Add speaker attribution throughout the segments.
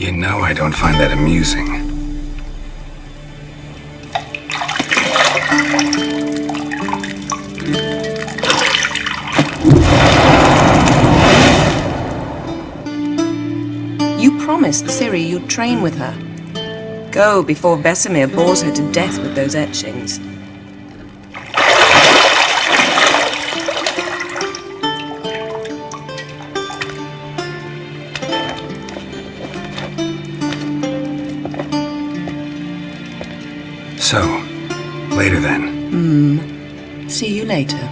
Speaker 1: You know I don't find that amusing.
Speaker 2: You promised Ciri you'd train with her. Go before Vesemir bores her to death with those etchings.
Speaker 1: So, later then.
Speaker 2: See you later.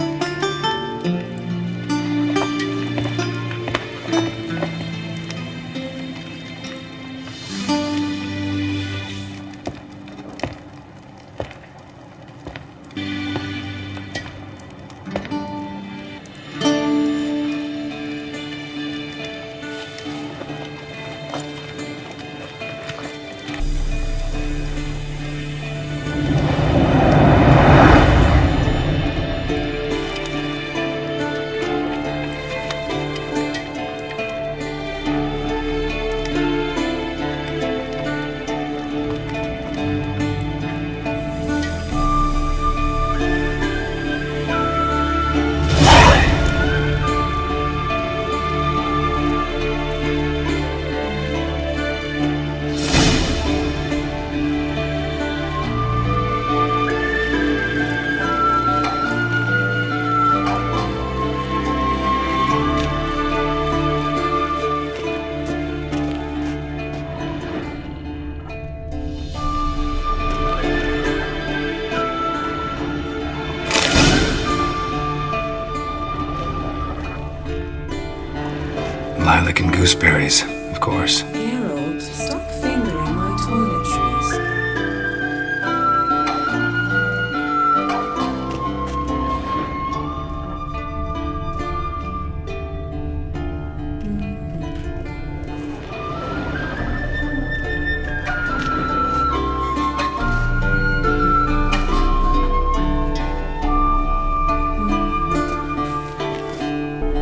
Speaker 1: Lilac and Gooseberries, of course.
Speaker 2: Geralt, stop fingering my toiletries.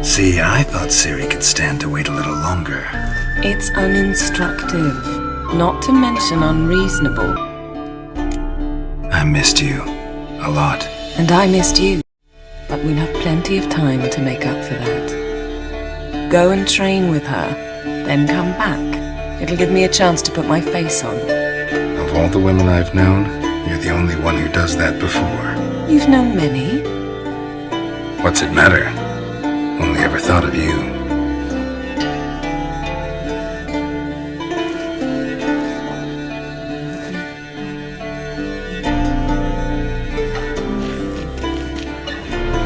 Speaker 1: See, I thought Ciri could stand to wait a little longer.
Speaker 2: It's uninstructive, not to mention unreasonable.
Speaker 1: I missed you. A lot.
Speaker 2: And I missed you. But we'll have plenty of time to make up for that. Go and train with her, then come back. It'll give me a chance to put my face on.
Speaker 1: Of all the women I've known, you're the only one who does that before.
Speaker 2: You've known many.
Speaker 1: What's it matter? Only ever thought of you.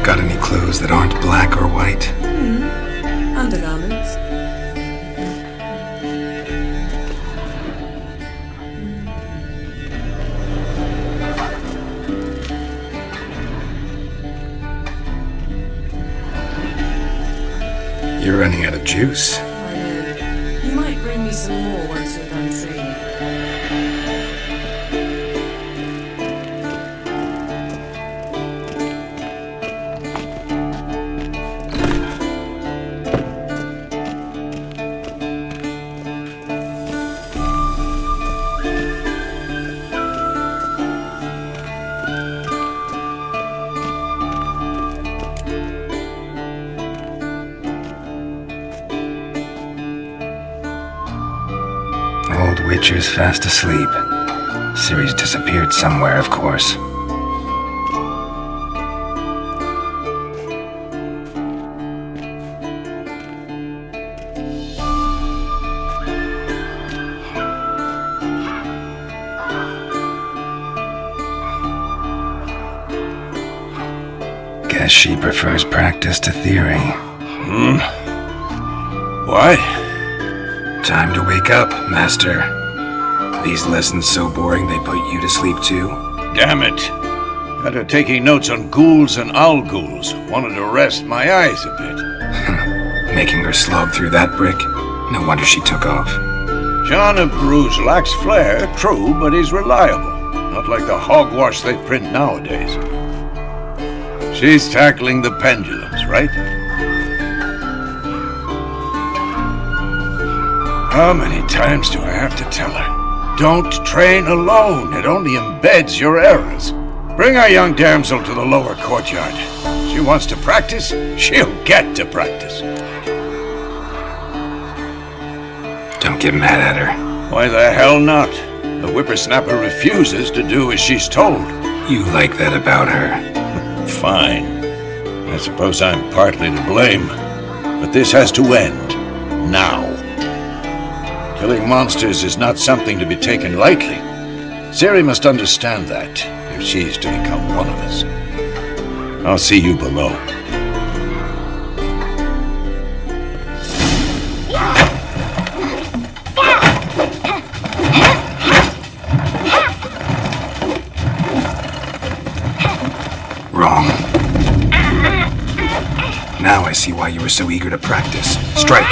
Speaker 1: Got any clothes that aren't black or white?
Speaker 2: Undergarments.
Speaker 1: You're running out of juice.
Speaker 2: I know. You might bring me some more once you're done training.
Speaker 1: Old Witcher's fast asleep. Ciri's disappeared somewhere, of course. Guess she prefers practice to theory.
Speaker 3: Why?
Speaker 1: Time to wake up, Master. These lessons so boring they put you to sleep too?
Speaker 3: Damn it. Got her taking notes on ghouls and owl ghouls. Wanted to rest my eyes a bit.
Speaker 1: Making her slog through that brick? No wonder she took off.
Speaker 3: John of Bruges lacks flair, true, but he's reliable. Not like the hogwash they print nowadays. She's tackling the pendulums, right? How many times do I have to tell her? Don't train alone. It only embeds your errors. Bring our young damsel to the lower courtyard. She wants to practice, she'll get to practice.
Speaker 1: Don't get mad at her.
Speaker 3: Why the hell not? The whippersnapper refuses to do as she's told.
Speaker 1: You like that about her.
Speaker 3: Fine. I suppose I'm partly to blame. But this has to end. Now. Killing monsters is not something to be taken lightly. Ciri must understand that, if she's to become one of us. I'll see you below.
Speaker 1: Wrong. Now I see why you were so eager to practice. Strike!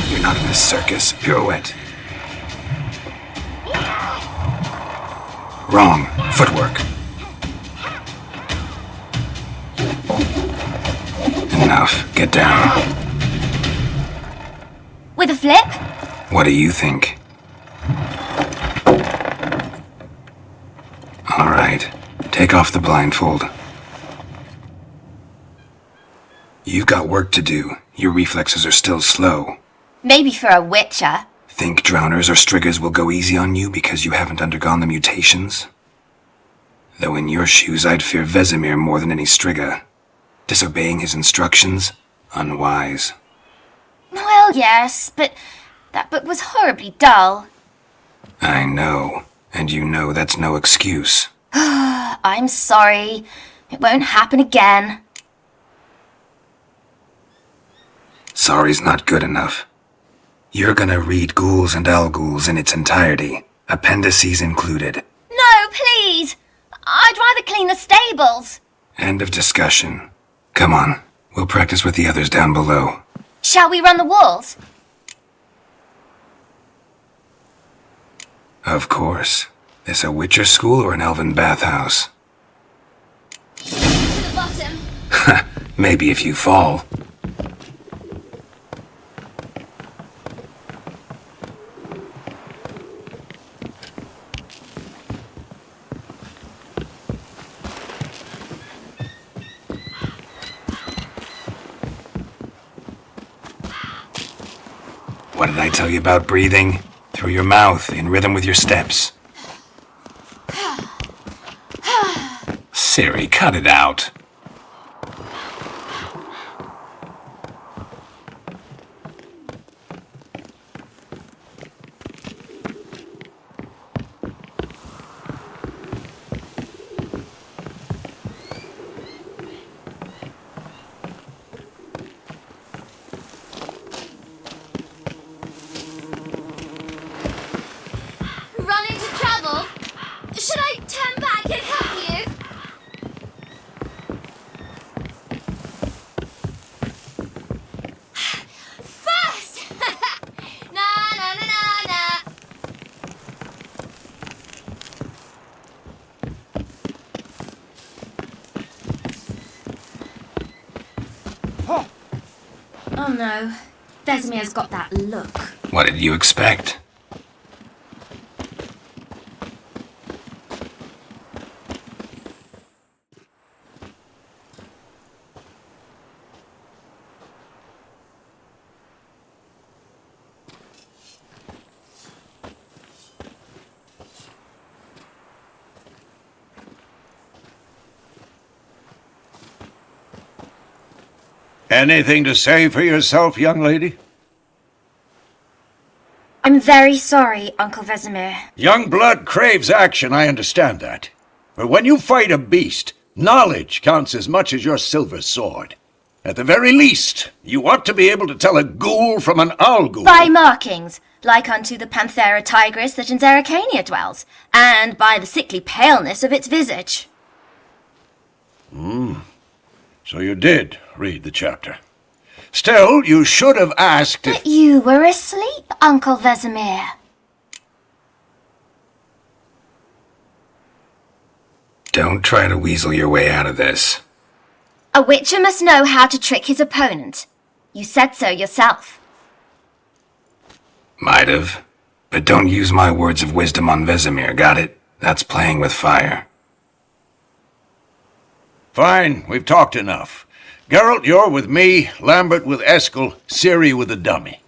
Speaker 1: You're not in a circus. Pirouette. Wrong. Footwork. Enough. Get down.
Speaker 4: With a flip?
Speaker 1: What do you think? All right. Take off the blindfold. You've got work to do. Your reflexes are still slow.
Speaker 4: Maybe for a witcher.
Speaker 1: Think drowners or striggers will go easy on you because you haven't undergone the mutations? Though in your shoes I'd fear Vesemir more than any strigger. Disobeying his instructions? Unwise.
Speaker 4: Well, yes, but that book was horribly dull.
Speaker 1: I know, and you know that's no excuse.
Speaker 4: I'm sorry. It won't happen again.
Speaker 1: Sorry's not good enough. You're gonna read Ghouls and Alghouls in its entirety, appendices included.
Speaker 4: No, please! I'd rather clean the stables.
Speaker 1: End of discussion. Come on, we'll practice with the others down below.
Speaker 4: Shall we run the walls?
Speaker 1: Of course. This a Witcher school or an elven bathhouse?
Speaker 4: To the bottom.
Speaker 1: Maybe if you fall. What did I tell you about breathing? Through your mouth, in rhythm with your steps. Ciri, cut it out.
Speaker 4: Run into trouble? Should I turn back and help you? First! Na na na na na. Oh no. Vesemir's got that look.
Speaker 1: What did you expect?
Speaker 3: Anything to say for yourself, young lady?
Speaker 4: I'm very sorry, Uncle Vesemir.
Speaker 3: Young blood craves action, I understand that. But when you fight a beast, knowledge counts as much as your silver sword. At the very least, you ought to be able to tell a ghoul from an alghoul.
Speaker 4: By markings, like unto the Panthera tigris that in Zerrikania dwells, and by the sickly paleness of its visage.
Speaker 3: So you did read the chapter. Still, you should have asked if...
Speaker 4: But you were asleep, Uncle Vesemir.
Speaker 1: Don't try to weasel your way out of this.
Speaker 4: A witcher must know how to trick his opponent. You said so yourself.
Speaker 1: Might have. But don't use my words of wisdom on Vesemir, got it? That's playing with fire.
Speaker 3: Fine, we've talked enough. Geralt, you're with me, Lambert with Eskel, Ciri with the dummy.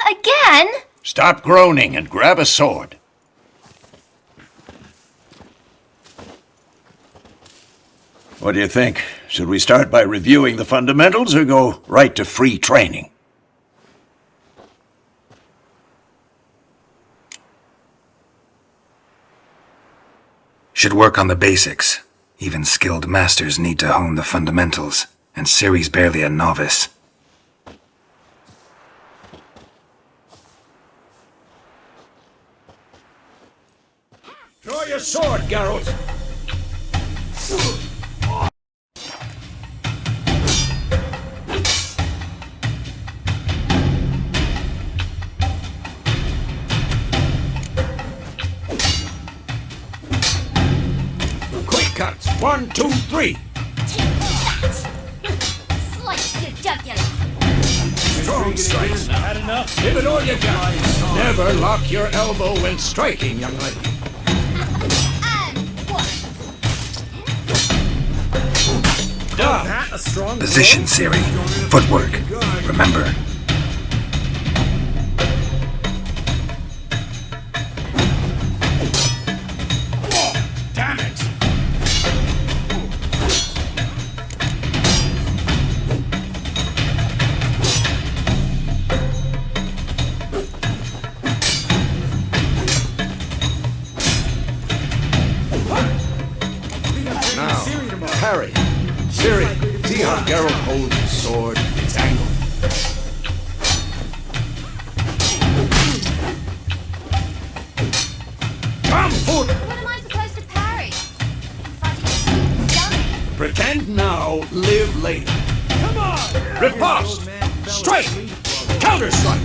Speaker 4: Again?
Speaker 3: Stop groaning and grab a sword. What do you think? Should we start by reviewing the fundamentals or go right to free training?
Speaker 1: Should work on the basics. Even skilled masters need to hone the fundamentals, and Ciri's barely a novice.
Speaker 3: Draw your sword, Geralt! Quick cuts! 1, 2, 3!
Speaker 4: Slice your jugular.
Speaker 3: Strong strikes now. Had enough? Give it all you got. Never lock your elbow when striking, young lady. Done.
Speaker 1: Position, Ciri. Footwork. Remember.
Speaker 3: Damn it! Now, parry. Ciri, see how Geralt holds his sword? It's angled. Come, foot!
Speaker 4: What am I supposed to parry? Fighting a stupid dummy.
Speaker 3: Pretend now, live later. Come on! Riposte! Strike! Counter-strike!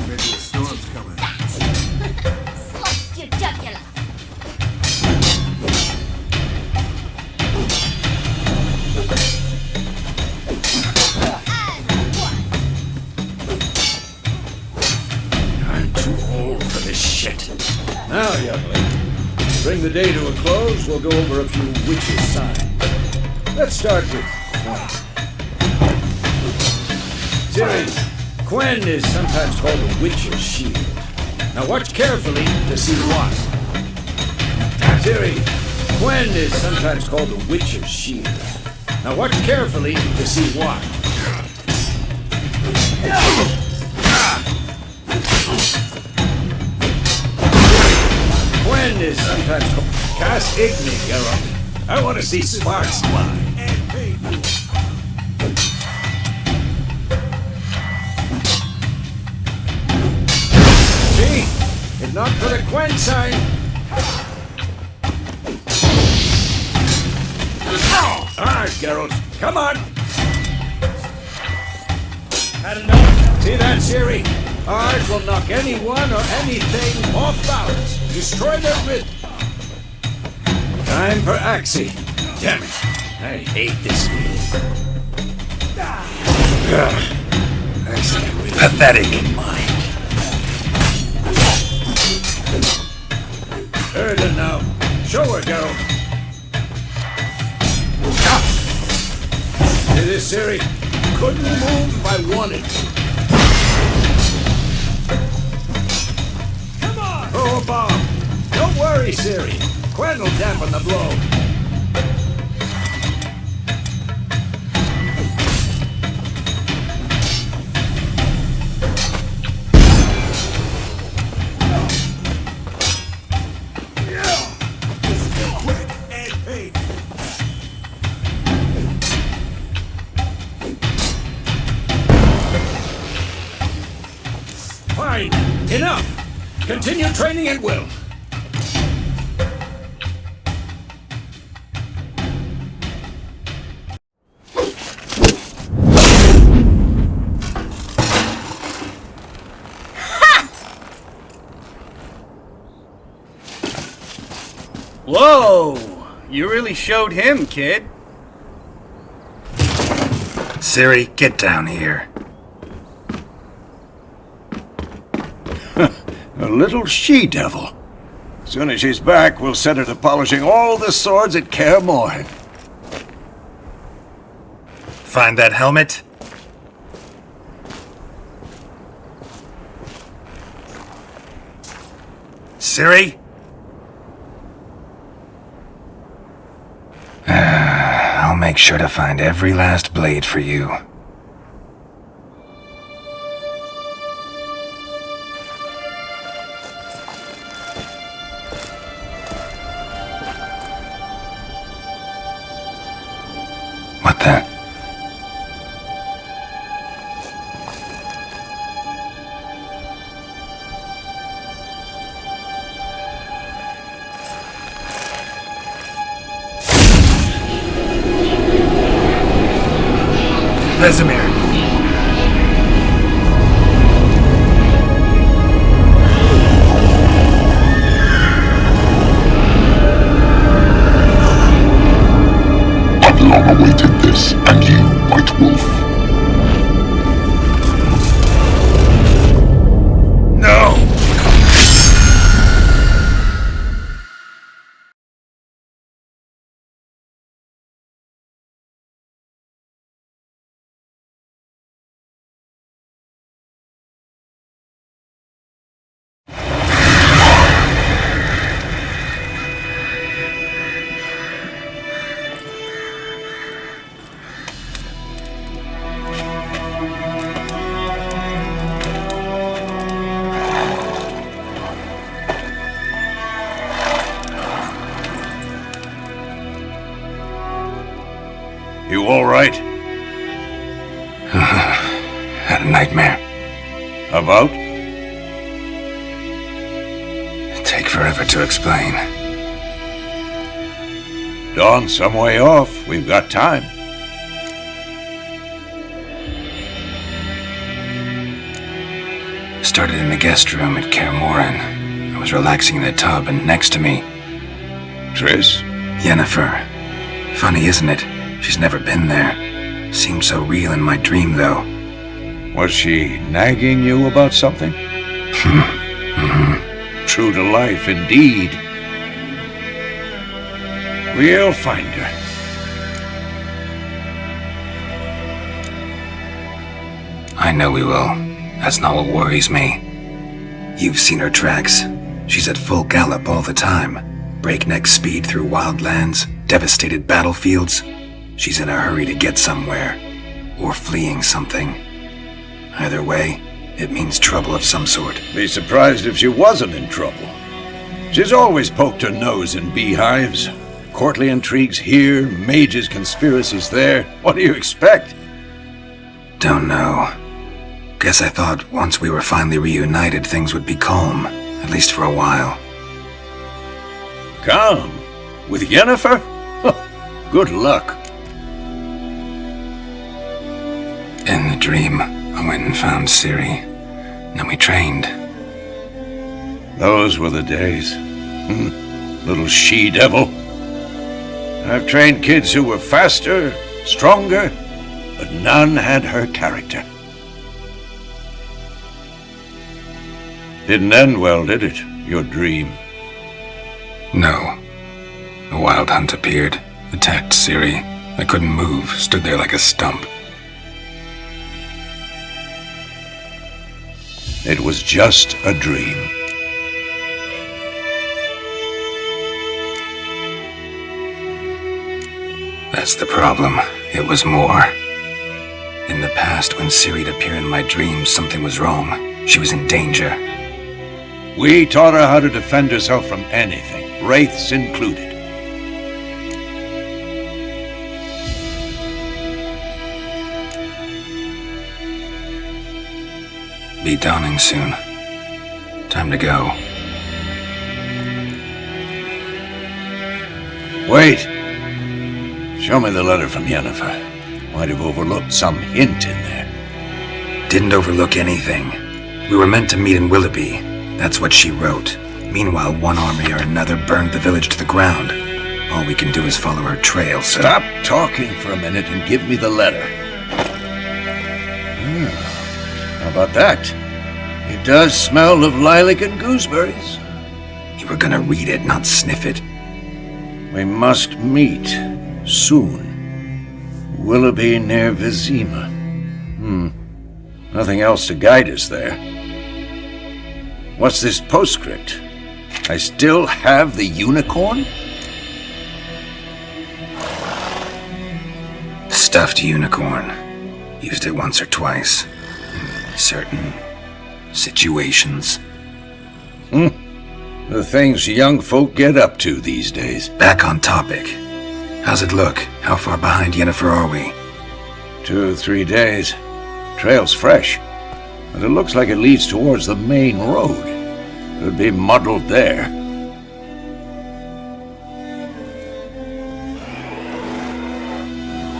Speaker 5: Maybe a storm's coming.
Speaker 4: Slice your jugular.
Speaker 3: I'm too old for this shit. Now, young lady, to bring the day to a close, we'll go over a few witches' signs. Let's start with Quen. Ciri, Quen is sometimes called the witch's shield. Now watch carefully to see why. Ciri, Quen is sometimes called the witch's shield. Now watch carefully to see why. Quen is sometimes called... Cast Igni, Geralt. I want to see sparks fly. See? If not for the Quen sign... Alright, Geralt. Come on! Had enough? See that, Ciri? Ours will knock anyone or anything off balance. Destroy their rhythm. Time for Axie. Damn it. I hate this feeling. Axie really
Speaker 1: Pathetic.
Speaker 3: mind. Heard her now. Show her, Geralt. See this, Ciri? Couldn't move if I wanted to. Come on! Throw a bomb. Don't worry, Ciri. Quen will dampen the blow. Fine. Enough. Continue training at will.
Speaker 6: Whoa! You really showed him, kid.
Speaker 1: Ciri, get down here.
Speaker 3: A little she-devil. Soon as she's back, we'll set her to polishing all the swords at Kaer Morhen.
Speaker 1: Find that helmet? Ciri? I'll make sure to find every last blade for you. What the? Vesemir.
Speaker 7: I've long awaited this, and you, White Wolf.
Speaker 1: No!
Speaker 3: You all right?
Speaker 1: Had a nightmare.
Speaker 3: About?
Speaker 1: Take forever to explain.
Speaker 3: Dawn's some way off. We've got time.
Speaker 1: Started in the guest room at Kaer Morhen. I was relaxing in the tub, and next to me,
Speaker 3: Triss?
Speaker 1: Yennefer. Funny, isn't it? She's never been there. Seemed so real in my dream, though.
Speaker 3: Was she nagging you about something? True to life, indeed. We'll find her.
Speaker 1: I know we will. That's not what worries me. You've seen her tracks. She's at full gallop all the time. Breakneck speed through wild lands, devastated battlefields. She's in a hurry to get somewhere. Or fleeing something. Either way, it means trouble of some sort.
Speaker 3: Be surprised if she wasn't in trouble. She's always poked her nose in beehives. Courtly intrigues here, mages' conspiracies there. What do you expect?
Speaker 1: Don't know. Guess I thought once we were finally reunited, things would be calm. At least for a while.
Speaker 3: Calm? With Yennefer? Good luck.
Speaker 1: In the dream, I went and found Ciri. Then we trained.
Speaker 3: Those were the days. Little she-devil. I've trained kids who were faster, stronger, but none had her character. Didn't end well, did it? Your dream?
Speaker 1: No. A wild hunt appeared, attacked Ciri. I couldn't move, stood there like a stump.
Speaker 3: It was just a dream.
Speaker 1: That's the problem. It was more. In the past, when Ciri'd appear in my dreams, something was wrong. She was in danger.
Speaker 3: We taught her how to defend herself from anything, wraiths included.
Speaker 1: Be dawning soon. Time to go.
Speaker 3: Wait! Show me the letter from Yennefer. Might have overlooked some hint in there.
Speaker 1: Didn't overlook anything. We were meant to meet in Willoughby. That's what she wrote. Meanwhile, one army or another burned the village to the ground. All we can do is follow her trail, so...
Speaker 3: Stop talking for a minute and give me the letter. How about that? It does smell of lilac and gooseberries.
Speaker 1: You were gonna read it, not sniff it.
Speaker 3: We must meet soon. Willoughby near Vizima. Nothing else to guide us there. What's this postscript? I still have the unicorn?
Speaker 1: Stuffed unicorn. Used it once or twice. In certain situations.
Speaker 3: The things young folk get up to these days.
Speaker 1: Back on topic. How's it look? How far behind Yennefer are we?
Speaker 3: 2 or 3 days. Trail's fresh, but it looks like it leads towards the main road. Could be muddled there.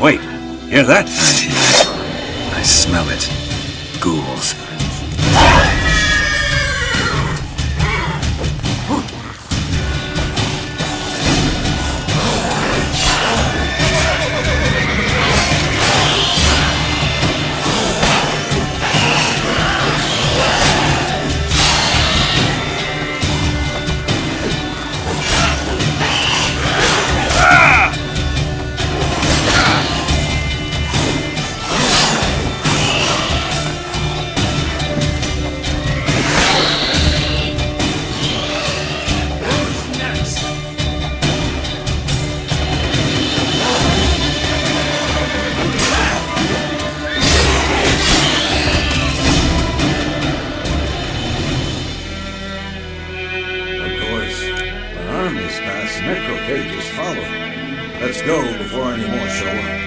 Speaker 3: Wait, hear that?
Speaker 1: I smell it. Ghouls.
Speaker 3: Let's go before any more show up.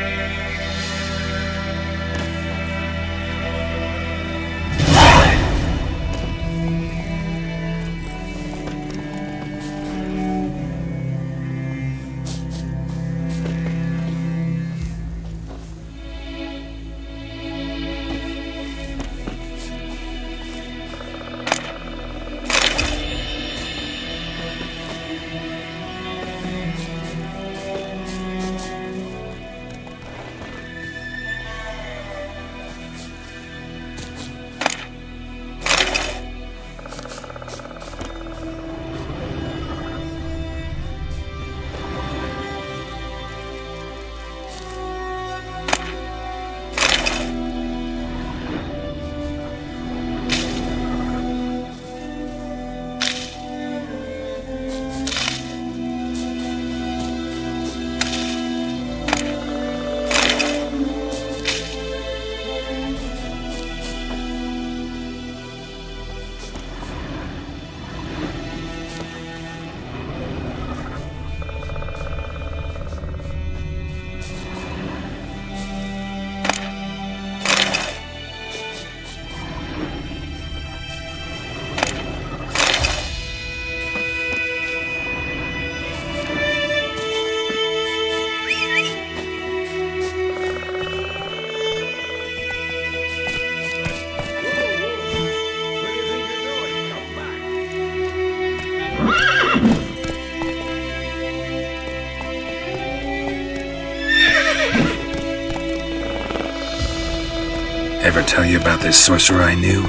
Speaker 1: Ever tell you about this sorcerer I knew?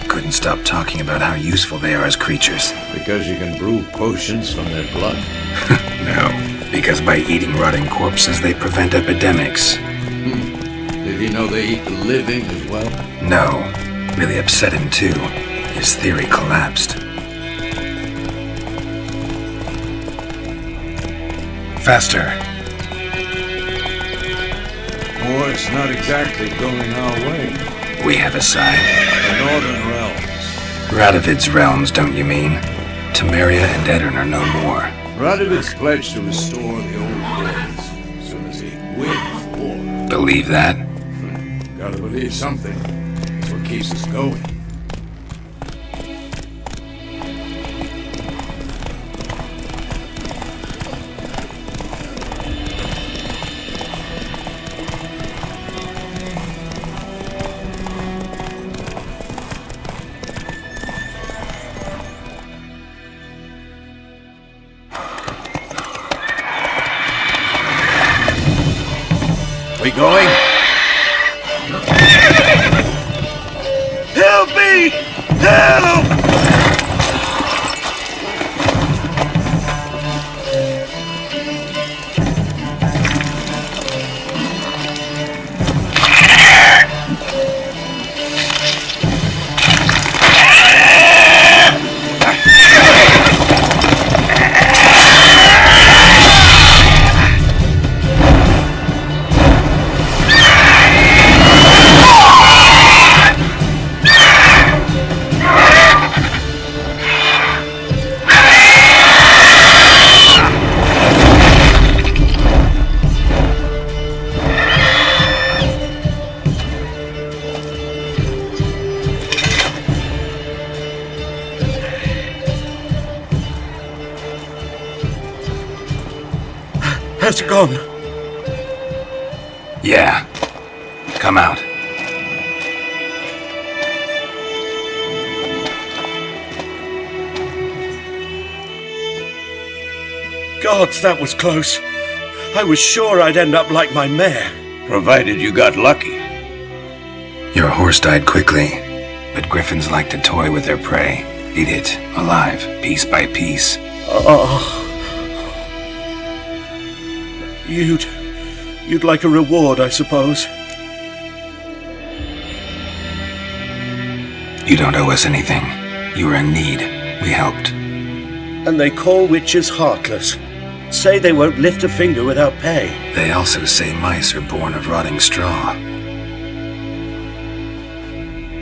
Speaker 1: Couldn't stop talking about how useful they are as creatures.
Speaker 3: Because you can brew potions from their blood?
Speaker 1: No, because by eating rotting corpses they prevent epidemics.
Speaker 3: Did he know they eat the living as well?
Speaker 1: No. Really upset him too. His theory collapsed. Faster.
Speaker 3: War is not exactly going our way.
Speaker 1: We have a side.
Speaker 3: The Northern Realms.
Speaker 1: Radovid's realms, don't you mean? Temeria and Edirn are no more.
Speaker 3: Radovid's pledged to restore the old worlds as soon as he wins the war.
Speaker 1: Believe that?
Speaker 3: Gotta believe something. That's what keeps us going. me! Help!
Speaker 8: Has it gone?
Speaker 1: Yeah. Come out.
Speaker 8: Gods, that was close. I was sure I'd end up like my mare.
Speaker 3: Provided you got lucky.
Speaker 1: Your horse died quickly, but griffins like to toy with their prey. Eat it, alive, piece by piece.
Speaker 8: Oh. You'd like a reward, I suppose.
Speaker 1: You don't owe us anything. You were in need. We helped.
Speaker 8: And they call witches heartless. Say they won't lift a finger without pay.
Speaker 1: They also say mice are born of rotting straw.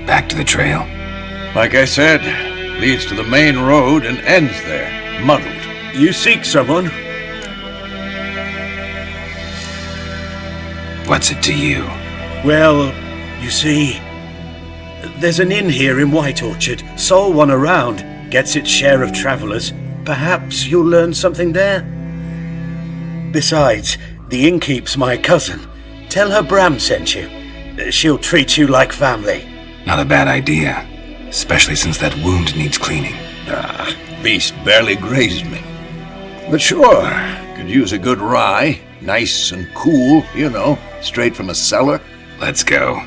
Speaker 1: Back to the trail.
Speaker 3: Like I said, leads to the main road and ends there, muddled.
Speaker 8: You seek someone?
Speaker 1: What's it to you?
Speaker 8: Well, you see, there's an inn here in White Orchard. Sole one around. Gets its share of travelers. Perhaps you'll learn something there. Besides, the innkeep's my cousin. Tell her Bram sent you. She'll treat you like family.
Speaker 1: Not a bad idea. Especially since that wound needs cleaning.
Speaker 3: Beast barely grazed me. But sure, could use a good rye. Nice and cool, you know, straight from a cellar.
Speaker 1: Let's go.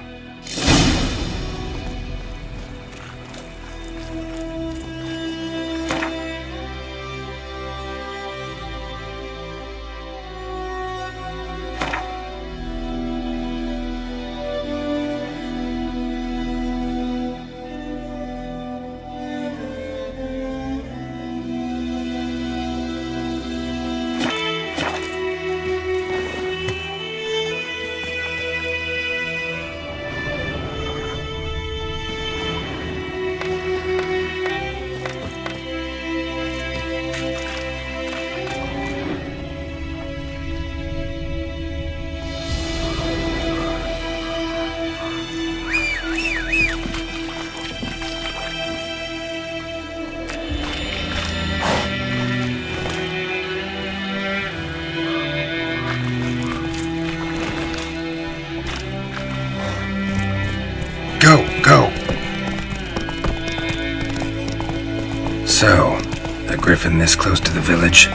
Speaker 1: Go! So, a griffin this close to the village?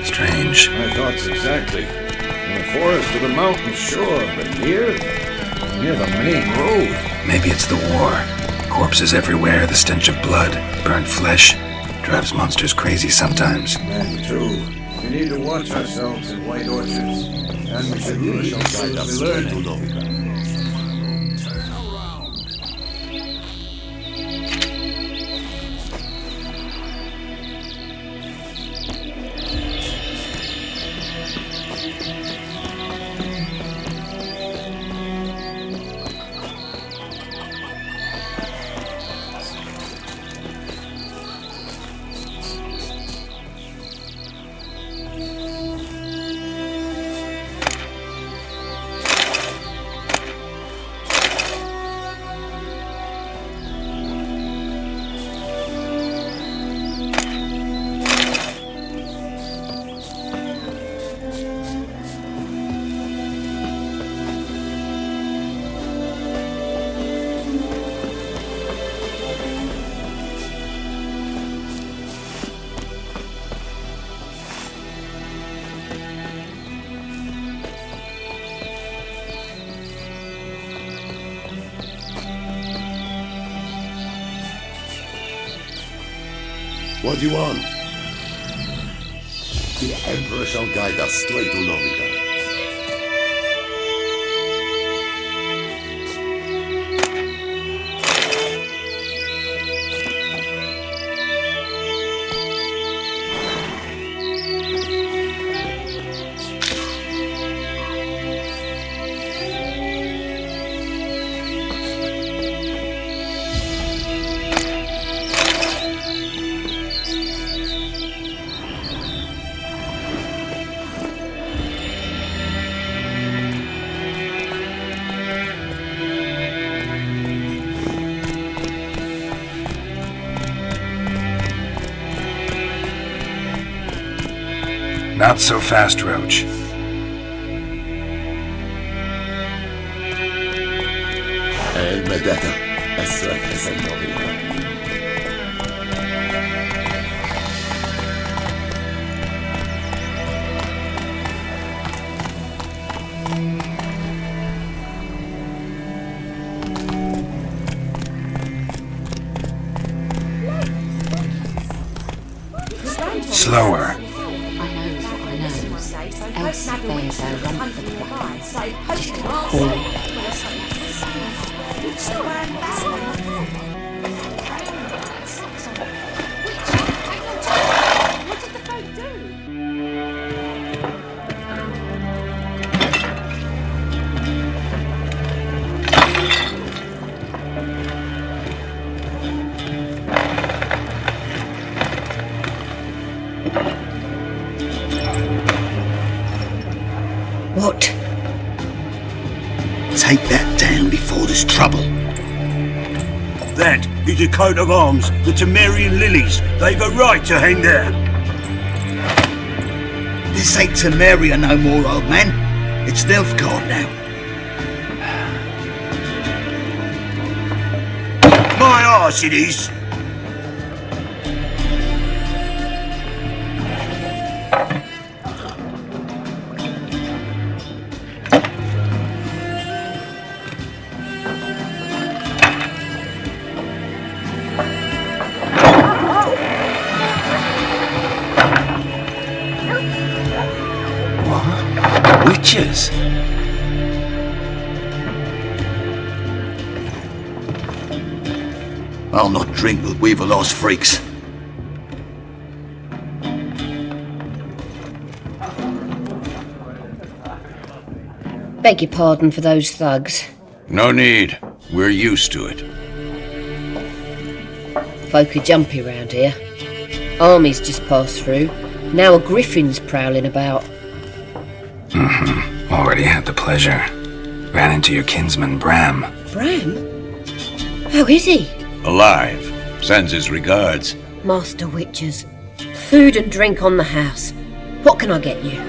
Speaker 1: Strange.
Speaker 3: My thoughts exactly. In the forest or the mountains, sure, but here? Near the main road.
Speaker 1: Maybe it's the war. Corpses everywhere, the stench of blood, burnt flesh. Drives monsters crazy sometimes.
Speaker 3: And true. We need to watch ourselves in White Orchards. And we should really guide us learning.
Speaker 5: What do you want? The Emperor shall guide us straight to Novita.
Speaker 1: Not so fast, Roach.
Speaker 5: El Medeta, Esrek Esennovita.
Speaker 1: Slower.
Speaker 2: Else there's a run for the cool.
Speaker 9: What? Take that down before there's trouble.
Speaker 8: That is a coat of arms, the Temerian lilies. They've a right to hang there.
Speaker 9: This ain't Temeria no more, old man. It's Nilfgaard now.
Speaker 8: My arse it is!
Speaker 1: Witches!
Speaker 9: I'll not drink with Weaver-lost freaks.
Speaker 10: Beg your pardon for those thugs.
Speaker 3: No need. We're used to it.
Speaker 10: Folk are jumpy round here. Armies just passed through. Now a Griffin's prowling about.
Speaker 1: Already had the pleasure. Ran into your kinsman, Bram.
Speaker 10: Bram? How is he?
Speaker 3: Alive. Sends his regards.
Speaker 10: Master Witches. Food and drink on the house. What can I get you?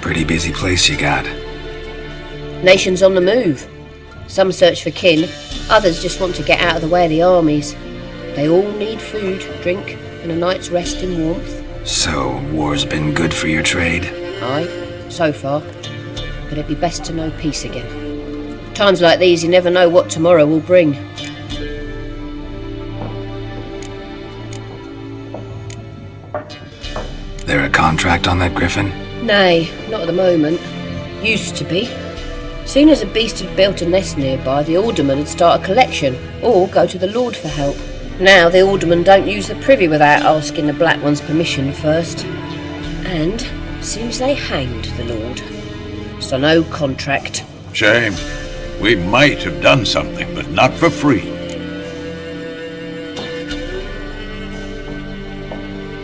Speaker 1: Pretty busy place you got.
Speaker 10: Nations on the move. Some search for kin, others just want to get out of the way of the armies. They all need food, drink, and a night's rest in warmth.
Speaker 1: So, war's been good for your trade?
Speaker 10: Aye, so far. But it'd be best to know peace again. Times like these, you never know what tomorrow will bring.
Speaker 1: There a contract on that Griffin?
Speaker 10: Nay, not at the moment. Used to be. Soon as a beast had built a nest nearby, the alderman would start a collection, or go to the Lord for help. Now the aldermen don't use the privy without asking the Black One's permission first. And seems they hanged the Lord. So no contract.
Speaker 3: Shame. We might have done something, but not for free.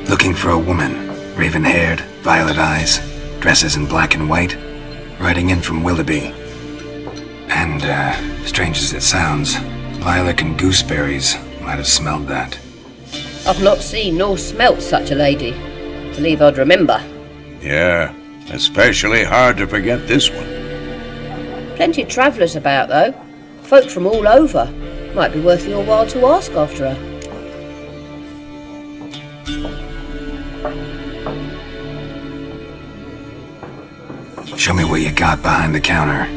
Speaker 1: Looking for a woman. Raven-haired, violet eyes, dresses in black and white. Riding in from Willoughby. And, strange as it sounds, Lilac and Gooseberries might have smelled that.
Speaker 10: I've not seen nor smelt such a lady. Believe I'd remember.
Speaker 3: Yeah, especially hard to forget this one.
Speaker 10: Plenty of travellers about, though. Folk from all over. Might be worth your while to ask after her.
Speaker 1: Show me what you got behind the counter.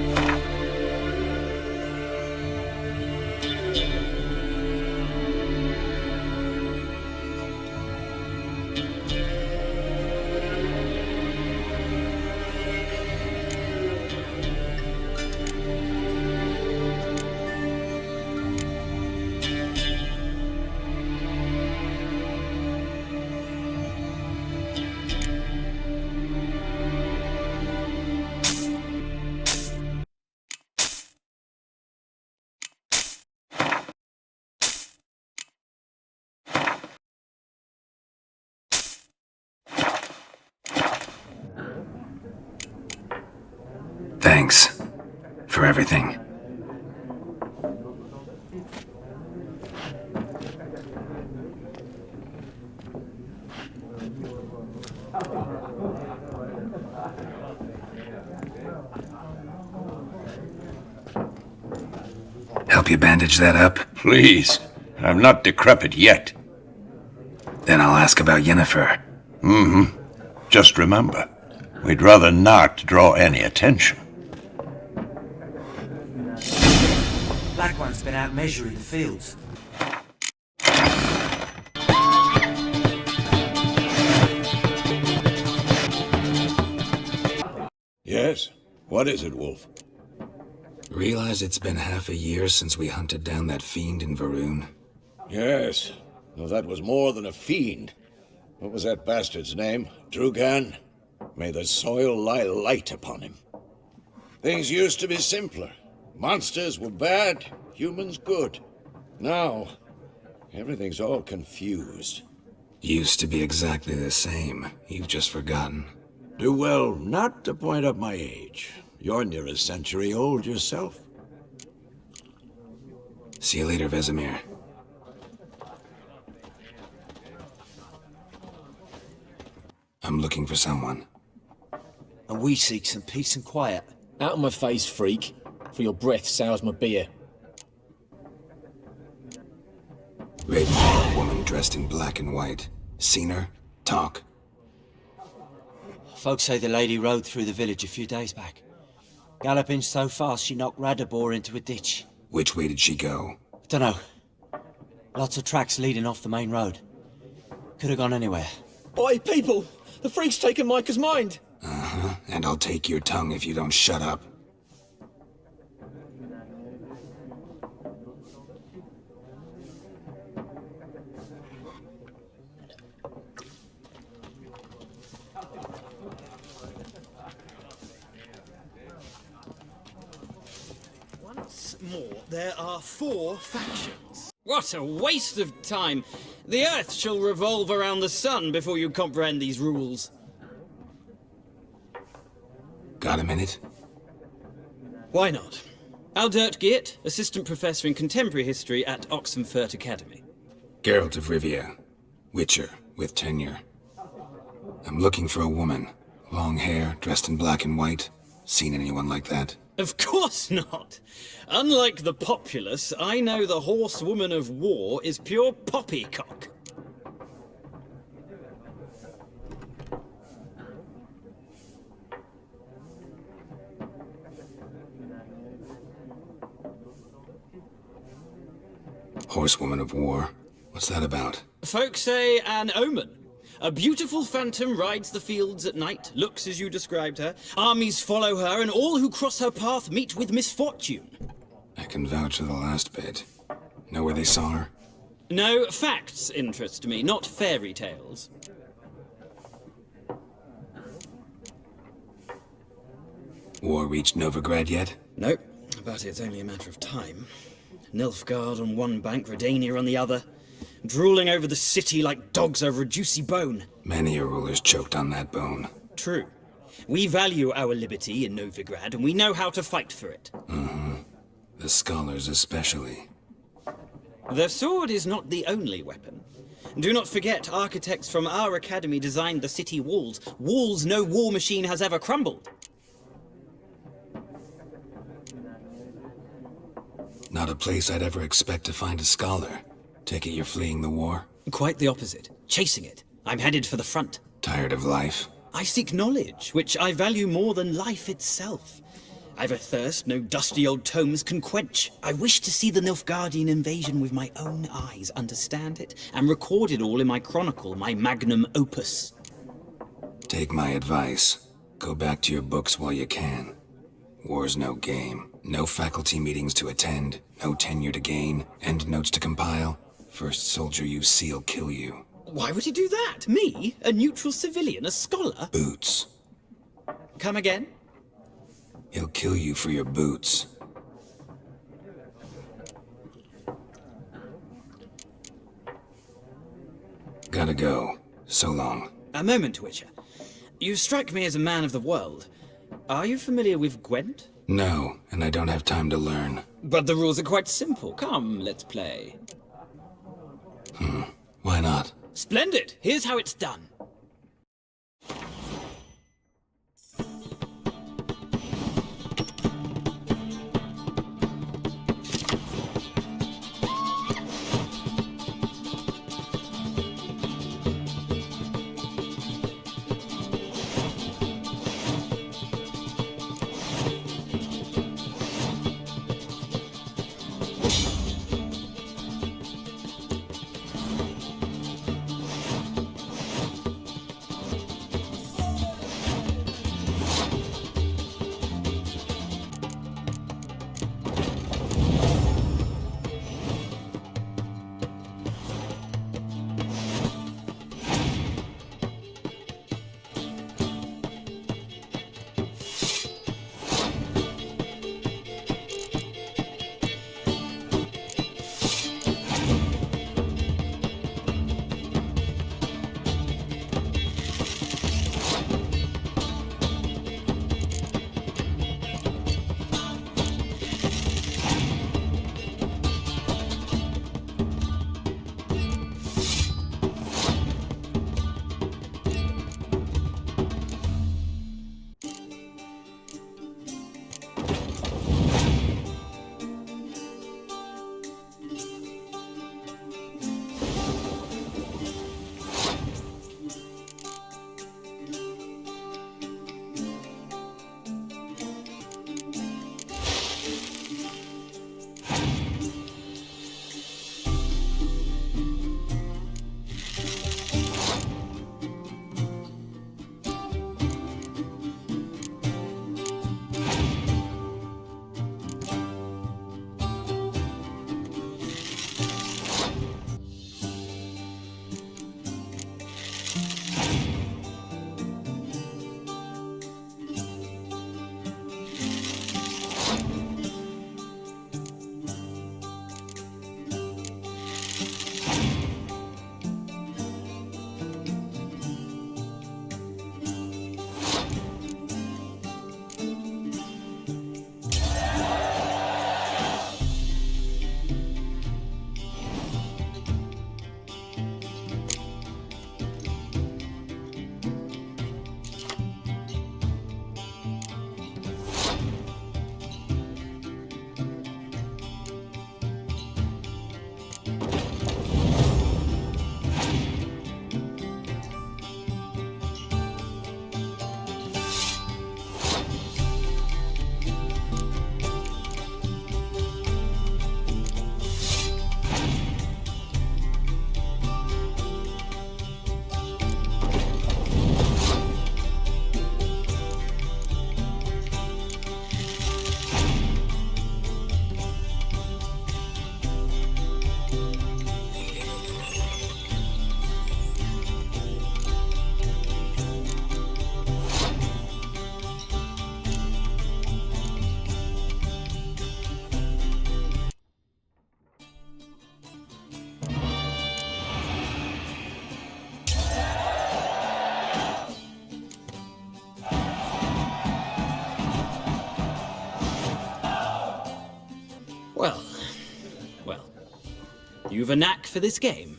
Speaker 1: Thanks for everything. Help you bandage that up?
Speaker 3: Please. I'm not decrepit yet.
Speaker 1: Then I'll ask about Yennefer.
Speaker 3: Just remember, we'd rather not draw any attention.
Speaker 11: Black One's been out measuring the fields.
Speaker 3: Yes? What is it, Wolf?
Speaker 1: Realize it's been half a year since we hunted down that fiend in Varun?
Speaker 3: Yes. Though that was more than a fiend. What was that bastard's name? Drugan? May the soil lie light upon him. Things used to be simpler. Monsters were bad, humans good. Now, everything's all confused.
Speaker 1: Used to be exactly the same. You've just forgotten.
Speaker 3: Do well not to point up my age. You're near a century old yourself.
Speaker 1: See you later, Vesemir. I'm looking for someone.
Speaker 11: And we seek some peace and quiet.
Speaker 12: Out of my face, freak. For your breath sours my beer.
Speaker 1: Raven-haired woman dressed in black and white. Seen her? Talk.
Speaker 11: Folks say the lady rode through the village a few days back. Galloping so fast she knocked Radabor into a ditch.
Speaker 1: Which way did she go?
Speaker 11: Dunno. Lots of tracks leading off the main road. Could have gone anywhere.
Speaker 12: Oi, people! The freak's taken Micah's mind!
Speaker 1: Uh-huh, and I'll take your tongue if you don't shut up.
Speaker 13: Once more, there are 4 factions. What a waste of time! The Earth shall revolve around the sun before you comprehend these rules.
Speaker 1: Got a minute?
Speaker 13: Why not? Aldert Geert, Assistant Professor in Contemporary History at Oxenfurt Academy.
Speaker 1: Geralt of Rivia. Witcher, with tenure. I'm looking for a woman. Long hair, dressed in black and white. Seen anyone like that?
Speaker 13: Of course not! Unlike the populace, I know the horsewoman of war is pure poppycock.
Speaker 1: Horsewoman of war? What's that about?
Speaker 13: Folks say an omen. A beautiful phantom rides the fields at night, looks as you described her. Armies follow her, and all who cross her path meet with misfortune.
Speaker 1: I can vouch for the last bit. Know where they saw her?
Speaker 13: No, facts interest me, not fairy tales.
Speaker 1: War reached Novigrad yet?
Speaker 13: Nope, but it's only a matter of time. Nilfgaard on one bank, Redania on the other. Drooling over the city like dogs over a juicy bone.
Speaker 1: Many a ruler's choked on that bone.
Speaker 13: True. We value our liberty in Novigrad, and we know how to fight for it.
Speaker 1: The scholars especially.
Speaker 13: The sword is not the only weapon. Do not forget, architects from our academy designed the city walls. Walls no war machine has ever crumbled.
Speaker 1: Not a place I'd ever expect to find a scholar. Take it you're fleeing the war?
Speaker 13: Quite the opposite. Chasing it. I'm headed for the front.
Speaker 1: Tired of life?
Speaker 13: I seek knowledge, which I value more than life itself. I've a thirst no dusty old tomes can quench. I wish to see the Nilfgaardian invasion with my own eyes, understand it, and record it all in my chronicle, my magnum opus.
Speaker 1: Take my advice. Go back to your books while you can. War's no game. No faculty meetings to attend, no tenure to gain, end notes to compile. First soldier you see'll kill you.
Speaker 13: Why would he do that? Me? A neutral civilian? A scholar?
Speaker 1: Boots.
Speaker 13: Come again?
Speaker 1: He'll kill you for your boots. Gotta go. So long.
Speaker 13: A moment, Witcher. You strike me as a man of the world. Are you familiar with Gwent?
Speaker 1: No, and I don't have time to learn.
Speaker 13: But the rules are quite simple. Come, let's play.
Speaker 1: Why not?
Speaker 13: Splendid! Here's how it's done. You've a knack for this game.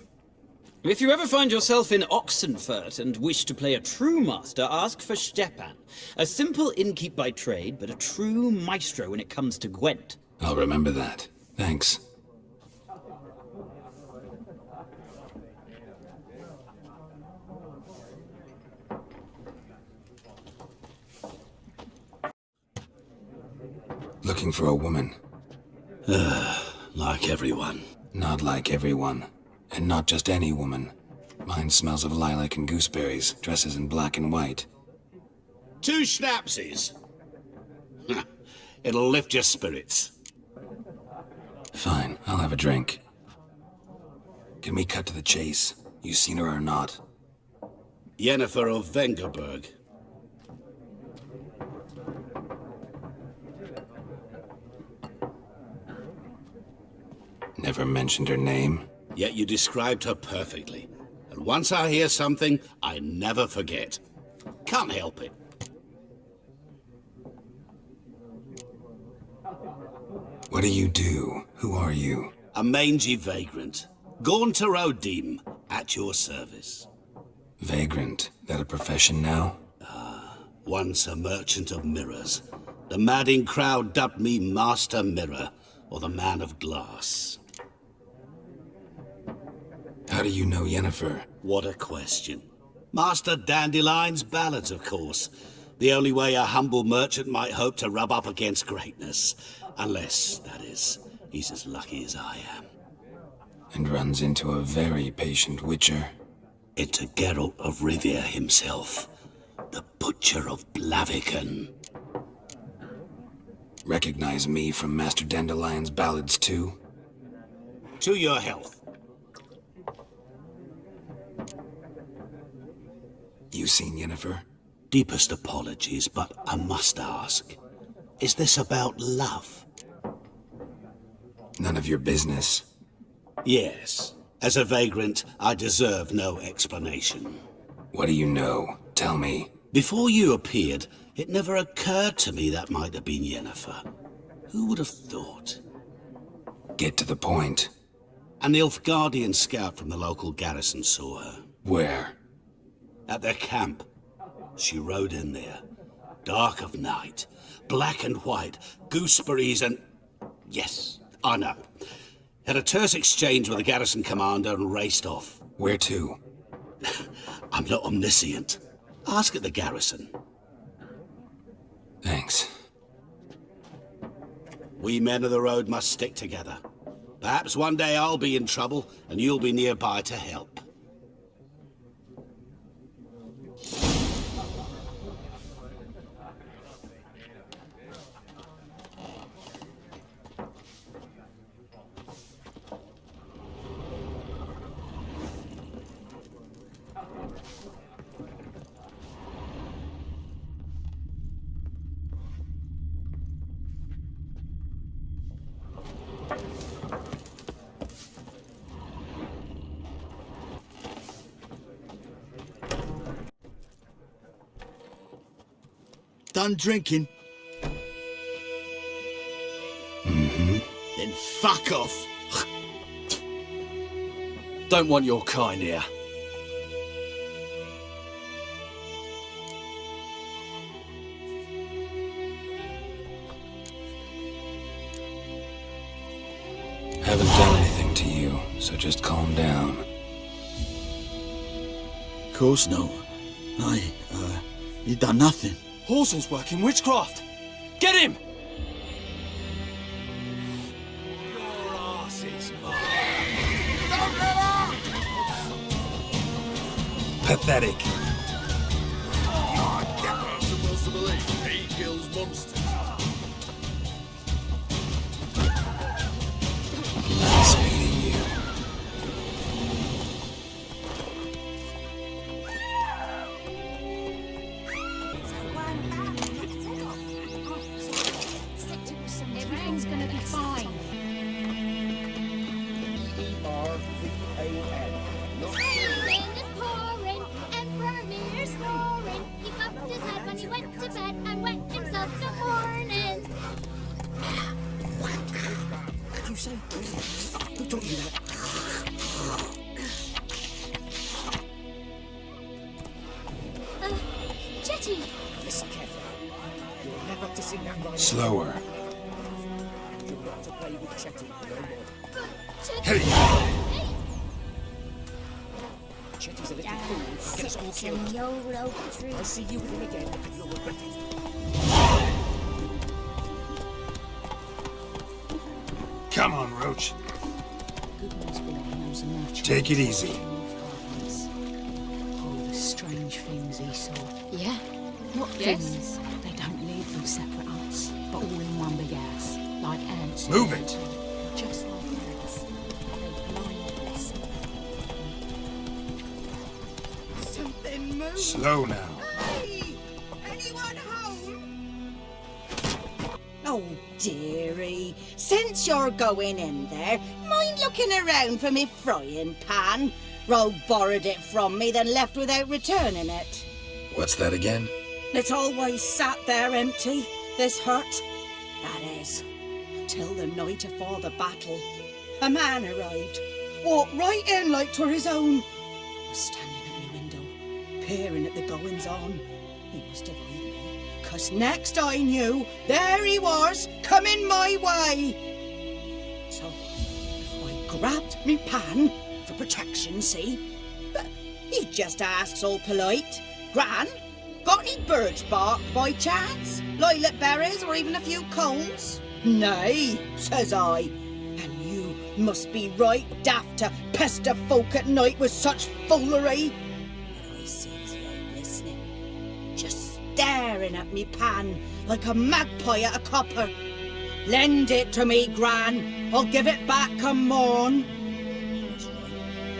Speaker 13: If you ever find yourself in Oxenfurt and wish to play a true master, ask for Stepan. A simple innkeep by trade, but a true maestro when it comes to Gwent.
Speaker 1: I'll remember that. Thanks. looking for a woman.
Speaker 5: Like everyone.
Speaker 1: Not like everyone. And not just any woman. Mine smells of lilac and gooseberries, dresses in black and white.
Speaker 5: 2 schnapsies. It'll lift your spirits.
Speaker 1: Fine, I'll have a drink. Can we cut to the chase? You seen her or not?
Speaker 5: Yennefer of Vengerberg.
Speaker 1: Never mentioned her name?
Speaker 5: Yet you described her perfectly. And once I hear something, I never forget. Can't help it.
Speaker 1: What do you do? Who are you?
Speaker 5: A mangy vagrant. Gaunter Odim, at your service.
Speaker 1: Vagrant? That a profession now?
Speaker 5: Once a merchant of mirrors. The madding crowd dubbed me Master Mirror, or the Man of Glass.
Speaker 1: How do you know Yennefer?
Speaker 5: What a question. Master Dandelion's ballads, of course. The only way a humble merchant might hope to rub up against greatness. Unless, that is, he's as lucky as I am.
Speaker 1: And runs into a very patient witcher.
Speaker 5: Into Geralt of Rivia himself. The Butcher of Blaviken.
Speaker 1: Recognize me from Master Dandelion's ballads too?
Speaker 5: To your health.
Speaker 1: You seen Yennefer?
Speaker 5: Deepest apologies, but I must ask. Is this about love?
Speaker 1: None of your business.
Speaker 5: Yes. As a vagrant, I deserve no explanation.
Speaker 1: What do you know? Tell me.
Speaker 5: Before you appeared, it never occurred to me that might have been Yennefer. Who would have thought?
Speaker 1: Get to the point.
Speaker 5: An Nilfgaardian scout from the local garrison saw her.
Speaker 1: Where?
Speaker 5: At their camp. She rode in there. Dark of night. Black and white. Gooseberries and... Yes, I know. Had a terse exchange with the garrison commander and raced off.
Speaker 1: Where to?
Speaker 5: I'm not omniscient. Ask at the garrison.
Speaker 1: Thanks.
Speaker 5: We men of the road must stick together. Perhaps one day I'll be in trouble and you'll be nearby to help.
Speaker 9: Done drinking?
Speaker 1: Mm-hmm.
Speaker 9: Then fuck off. Don't want your kind here.
Speaker 1: Haven't done anything to you, so just calm down.
Speaker 9: Course no. You done nothing.
Speaker 11: Horson's working witchcraft! Get him!
Speaker 5: Your ass is mine.
Speaker 1: Pathetic.
Speaker 5: I'm supposed to believe he kills monsters.
Speaker 1: Nice meeting you.
Speaker 4: Everything's gonna be fine.
Speaker 14: Rain is pouring and Vermeer's snoring. He bumped his head when he went to bed and wet himself till morning.
Speaker 11: What did you say? Who taught you that?
Speaker 14: Jetty!
Speaker 11: Listen carefully. You're never to sing that right.
Speaker 1: Slower.
Speaker 11: You're not to play with Chetty no more.
Speaker 14: Jetty!
Speaker 11: Chetty's a little fool. Get us all killed.
Speaker 14: YOLO true.
Speaker 11: I'll see you with him again and you'll regret it.
Speaker 1: Come on, Roach.
Speaker 15: Goodman's boy knows the natural.
Speaker 1: Take it easy.
Speaker 15: All the strange things he saw.
Speaker 16: Yeah? What
Speaker 15: Yes.
Speaker 16: things?
Speaker 15: They don't live in separate huts, but all in one big house, like ants. in
Speaker 1: Move
Speaker 15: a
Speaker 1: it.
Speaker 15: tree, just like ants. They blind us.
Speaker 16: Something moved.
Speaker 1: Slow now.
Speaker 16: Hey! Anyone home?
Speaker 17: Oh, dearie, since you're going in there, mind looking around for me frying pan? Rogue borrowed it from me, then left without returning it.
Speaker 1: What's that again?
Speaker 17: It's always sat there empty, this hut. That is, till the night afore the battle. A man arrived, walked right in like 'twere his own. Was standing at my window, peering at the goings-on. He must have heard me, 'cause next I knew, there he was, coming my way. So I grabbed me pan, for protection, see? But he just asks all polite, Gran, got any birch bark by chance? Lilac berries or even a few coals? Nay, says I. And you must be right daft to pester folk at night with such foolery. But I sees he ain't listening, just staring at me pan like a magpie at a copper. Lend it to me, Gran. I'll give it back come morn.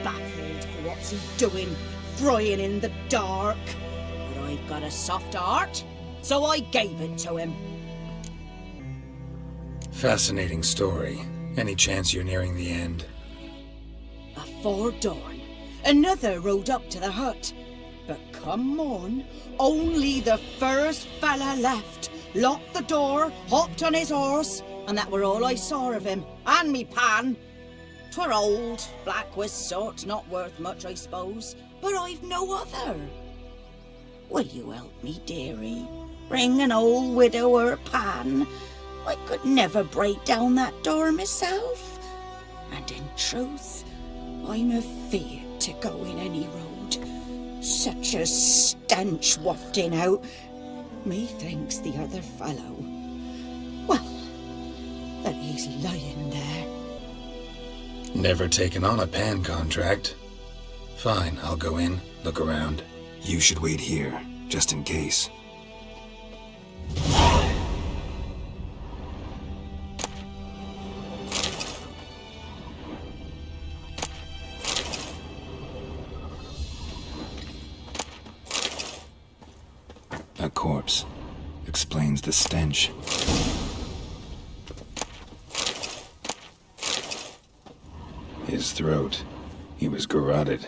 Speaker 17: Baffled for what's he doing, frying in the dark. But I've got a soft heart, so I gave it to him.
Speaker 1: Fascinating story. Any chance you're nearing the end?
Speaker 17: Afore dawn, another rode up to the hut. But come morn, only the first fella left, locked the door, hopped on his horse, and that were all I saw of him, and me pan. 'Twere old, black with soot, not worth much, I suppose, but I've no other. Will you help me, dearie? Bring an old widower pan? I could never break down that door myself. And in truth, I'm afeard to go in any road. Such a stench wafting out. Methinks the other fellow, well, that he's lying there.
Speaker 1: Never taken on a pan contract. Fine, I'll go in, look around. You should wait here, just in case. A corpse. Explains the stench. His throat. He was garroted.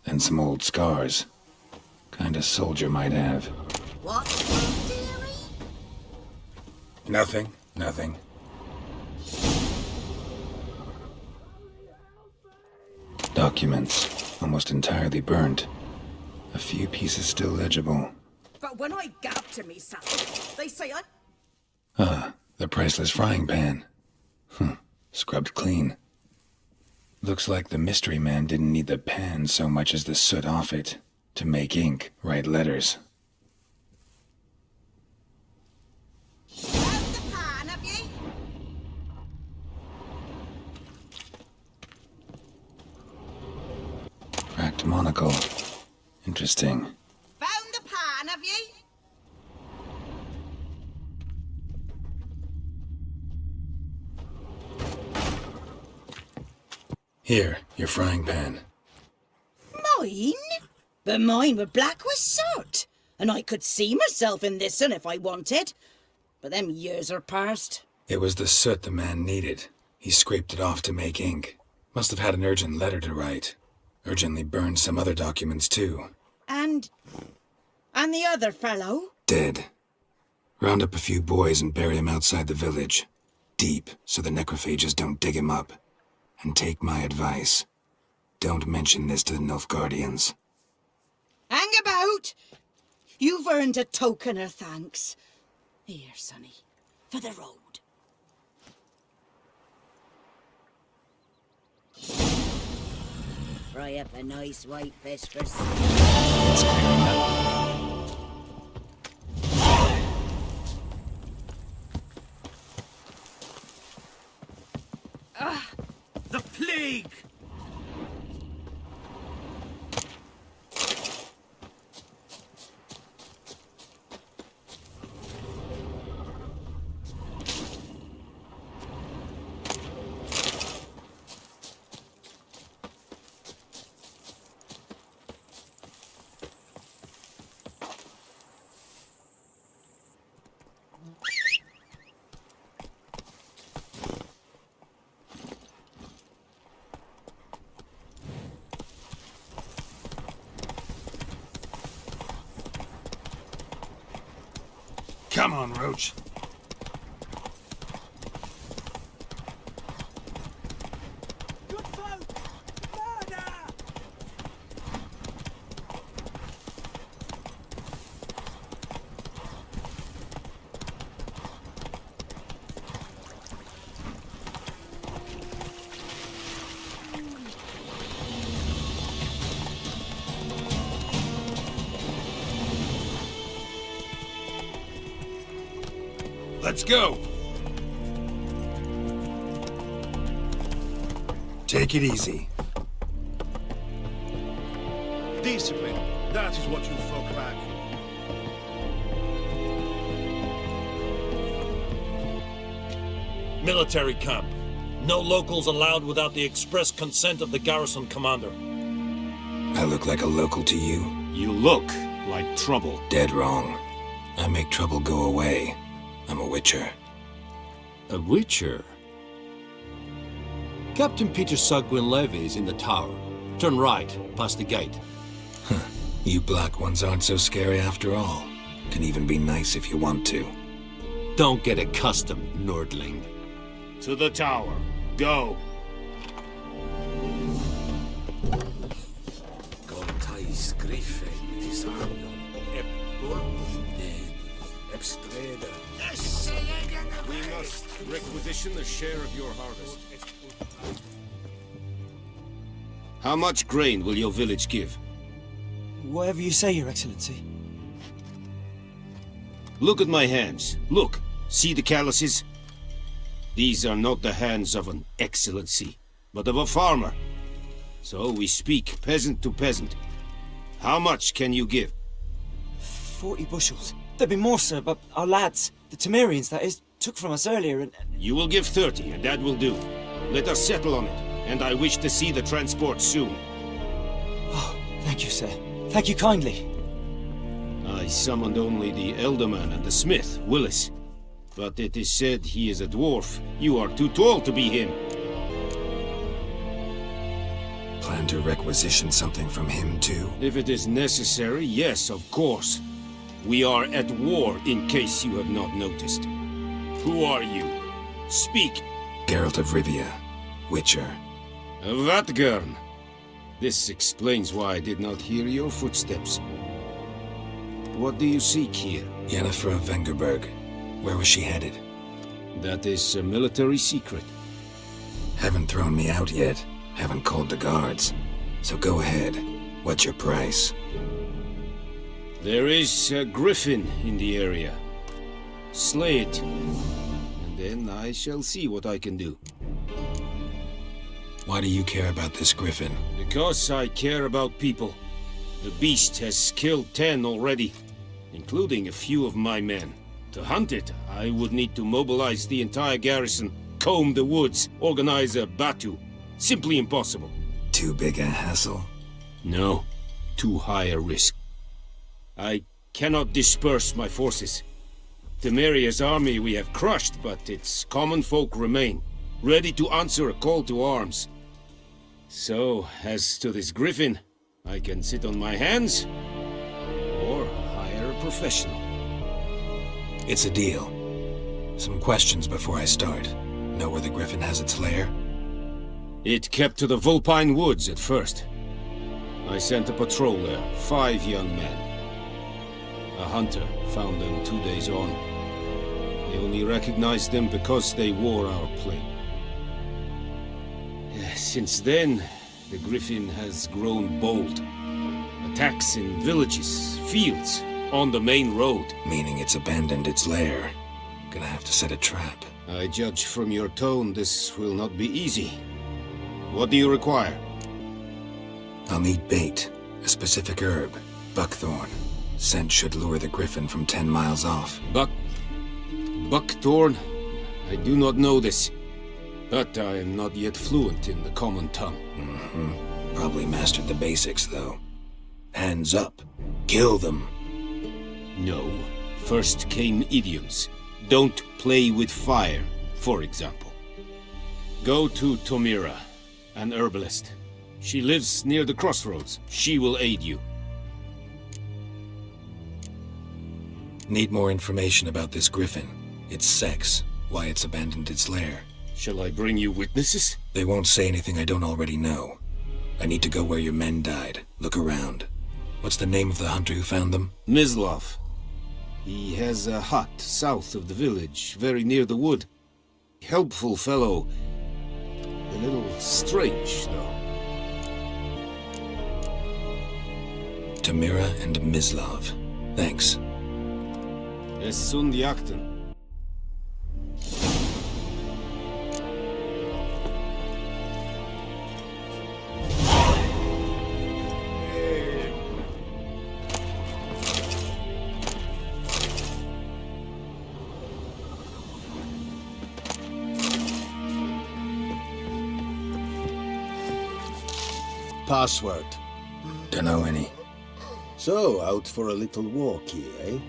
Speaker 1: And some old scars. Kinda soldier might have.
Speaker 17: What, dearie?
Speaker 1: Nothing. Nothing. Documents. Almost entirely burnt. A few pieces still legible.
Speaker 17: But when I gab to myself, they say I...
Speaker 1: Ah, the priceless frying pan. Scrubbed clean. Looks like the mystery man didn't need the pan so much as the soot off it to make ink, write letters.
Speaker 17: Found the pan, have ye?
Speaker 1: Cracked monocle. Interesting.
Speaker 17: Found the pan, have ye?
Speaker 1: Here, your frying pan.
Speaker 17: Mine? But mine were black with soot, and I could see myself in this one if I wanted. But them years are past.
Speaker 1: It was the soot the man needed. He scraped it off to make ink. Must have had an urgent letter to write. Urgently burned some other documents too.
Speaker 17: And the other fellow?
Speaker 1: Dead. Round up a few boys and bury him outside the village. Deep, so the necrophages don't dig him up. And take my advice. Don't mention this to the Nilfgaardians.
Speaker 17: Hang about! You've earned a token of thanks. Here, sonny, for the road. Fry up a nice white fish for...
Speaker 1: It's clearing up.
Speaker 8: Speak!
Speaker 1: Come on, Roach. Let's go! Take it easy.
Speaker 8: Discipline. That is what you folk lack.
Speaker 18: Military camp. No locals allowed without the express consent of the garrison commander.
Speaker 1: I look like a local to you?
Speaker 3: You look like trouble.
Speaker 1: Dead wrong. I make trouble go away. I'm a witcher.
Speaker 19: A witcher? Captain Peter Sugwin Levy is in the tower. Turn right, past the gate.
Speaker 1: You black ones aren't so scary after all. Can even be nice if you want to.
Speaker 19: Don't get accustomed, Nordling.
Speaker 3: To the tower. Go! We must requisition a share of your harvest. How much grain will your village give?
Speaker 11: Whatever you say, Your Excellency.
Speaker 3: Look at my hands. Look. See the calluses? These are not the hands of an excellency, but of a farmer. So we speak peasant to peasant. How much can you give?
Speaker 11: 40 bushels. There'd be more, sir, but our lads, the Temerians, that is, took from us earlier and...
Speaker 3: You will give 30, and that will do. Let us settle on it, and I wish to see the transport soon.
Speaker 11: Oh, thank you, sir. Thank you kindly.
Speaker 3: I summoned only the Elderman and the smith, Willis. But it is said he is a dwarf. You are too tall to be him.
Speaker 1: Plan to requisition something from him, too?
Speaker 3: If it is necessary, yes, of course. We are at war, in case you have not noticed. Who are you? Speak.
Speaker 1: Geralt of Rivia, Witcher.
Speaker 3: Vatgern. This explains why I did not hear your footsteps. What do you seek here?
Speaker 1: Yennefer of Vengerberg. Where was she headed?
Speaker 3: That is a military secret.
Speaker 1: Haven't thrown me out yet. Haven't called the guards. So go ahead. What's your price?
Speaker 3: There is a Griffin in the area. Slay it. And then I shall see what I can do.
Speaker 1: Why do you care about this Griffin?
Speaker 3: Because I care about people. The beast has killed 10 already, including a few of my men. To hunt it, I would need to mobilize the entire garrison, comb the woods, organize a batu. Simply impossible.
Speaker 1: Too big a hassle?
Speaker 3: No, too high a risk. I cannot disperse my forces. Temeria's army we have crushed, but its common folk remain, ready to answer a call to arms. So, as to this Griffin, I can sit on my hands, or hire a professional.
Speaker 1: It's a deal. Some questions before I start. Know where the Griffin has its lair?
Speaker 3: It kept to the Vulpine Woods at first. I sent a patrol there, 5 young men. A hunter found them 2 days on. They only recognized them because they wore our plate. Since then, the Griffin has grown bold. Attacks in villages, fields, on the main road.
Speaker 1: Meaning it's abandoned its lair. Gonna have to set a trap.
Speaker 3: I judge from your tone this will not be easy. What do you require?
Speaker 1: I'll need bait, a specific herb, buckthorn. Scent should lure the Griffin from 10 miles off.
Speaker 19: Buckthorn? I do not know this, but I am not yet fluent in the common tongue.
Speaker 1: Probably mastered the basics, though. Hands up. Kill them.
Speaker 19: No. First came idioms. Don't play with fire, for example. Go to Tomira, an herbalist. She lives near the crossroads. She will aid you.
Speaker 1: Need more information about this Griffin. Its sex, why it's abandoned its lair.
Speaker 19: Shall I bring you witnesses?
Speaker 1: They won't say anything I don't already know. I need to go where your men died. Look around. What's the name of the hunter who found them?
Speaker 19: Mislav. He has a hut south of the village, very near the wood. Helpful fellow. A little strange, though.
Speaker 1: Tamira and Mislav. Thanks.
Speaker 19: Es sunt jakten.
Speaker 20: Password?
Speaker 1: Dunno any.
Speaker 20: So, out for a little walk here, eh?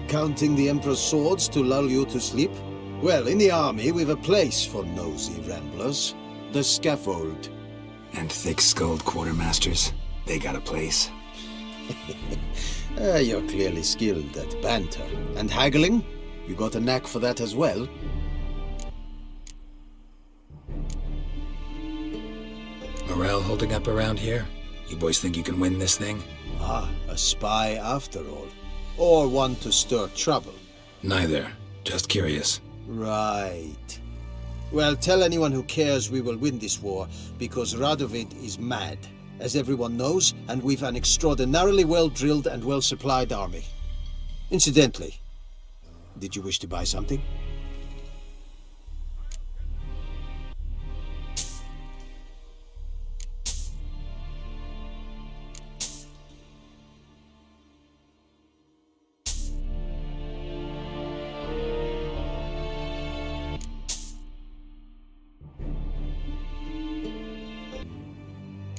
Speaker 20: Counting the Emperor's swords to lull you to sleep? Well, in the army, we've a place for nosy ramblers. The scaffold.
Speaker 1: And thick-skulled quartermasters. They got a place.
Speaker 20: You're clearly skilled at banter. And haggling? You got a knack for that as well?
Speaker 1: Morale holding up around here? You boys think you can win this thing?
Speaker 20: Ah, a spy after all. Or one to stir trouble?
Speaker 1: Neither. Just curious.
Speaker 20: Right. Well, tell anyone who cares we will win this war, because Radovid is mad, as everyone knows, and we've an extraordinarily well-drilled and well-supplied army. Incidentally, did you wish to buy something?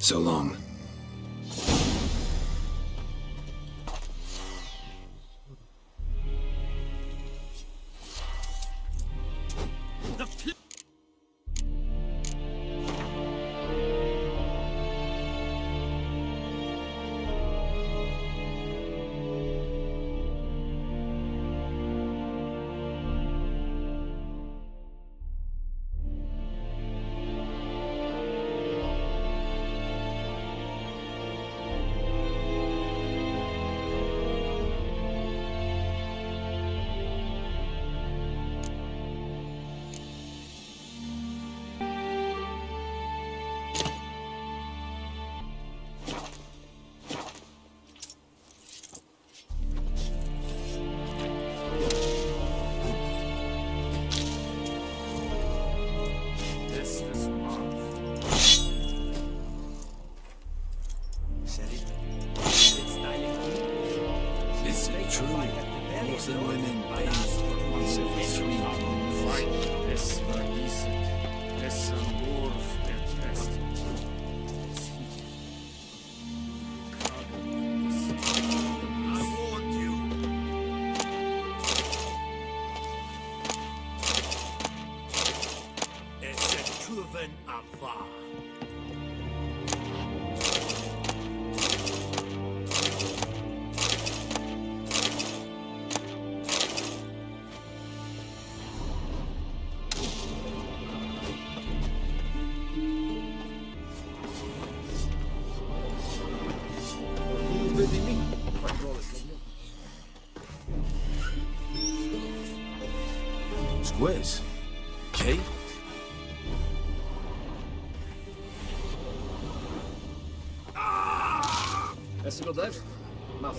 Speaker 1: So long.
Speaker 19: Squares. Okay.
Speaker 12: Esigodev, Maf,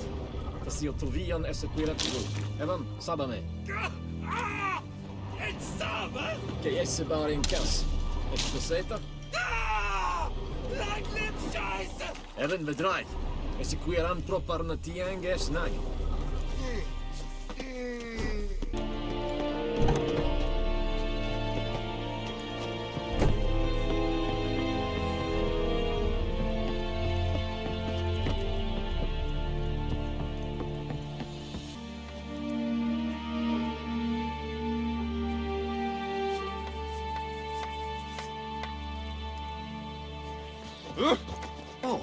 Speaker 12: Tasio Tulvian Esequiratulu, Evan, Sabame. Que esse bar em casa. Escoceta?
Speaker 19: Even vedrai. E se qui eran troppo na tiang es nai.
Speaker 3: Oh.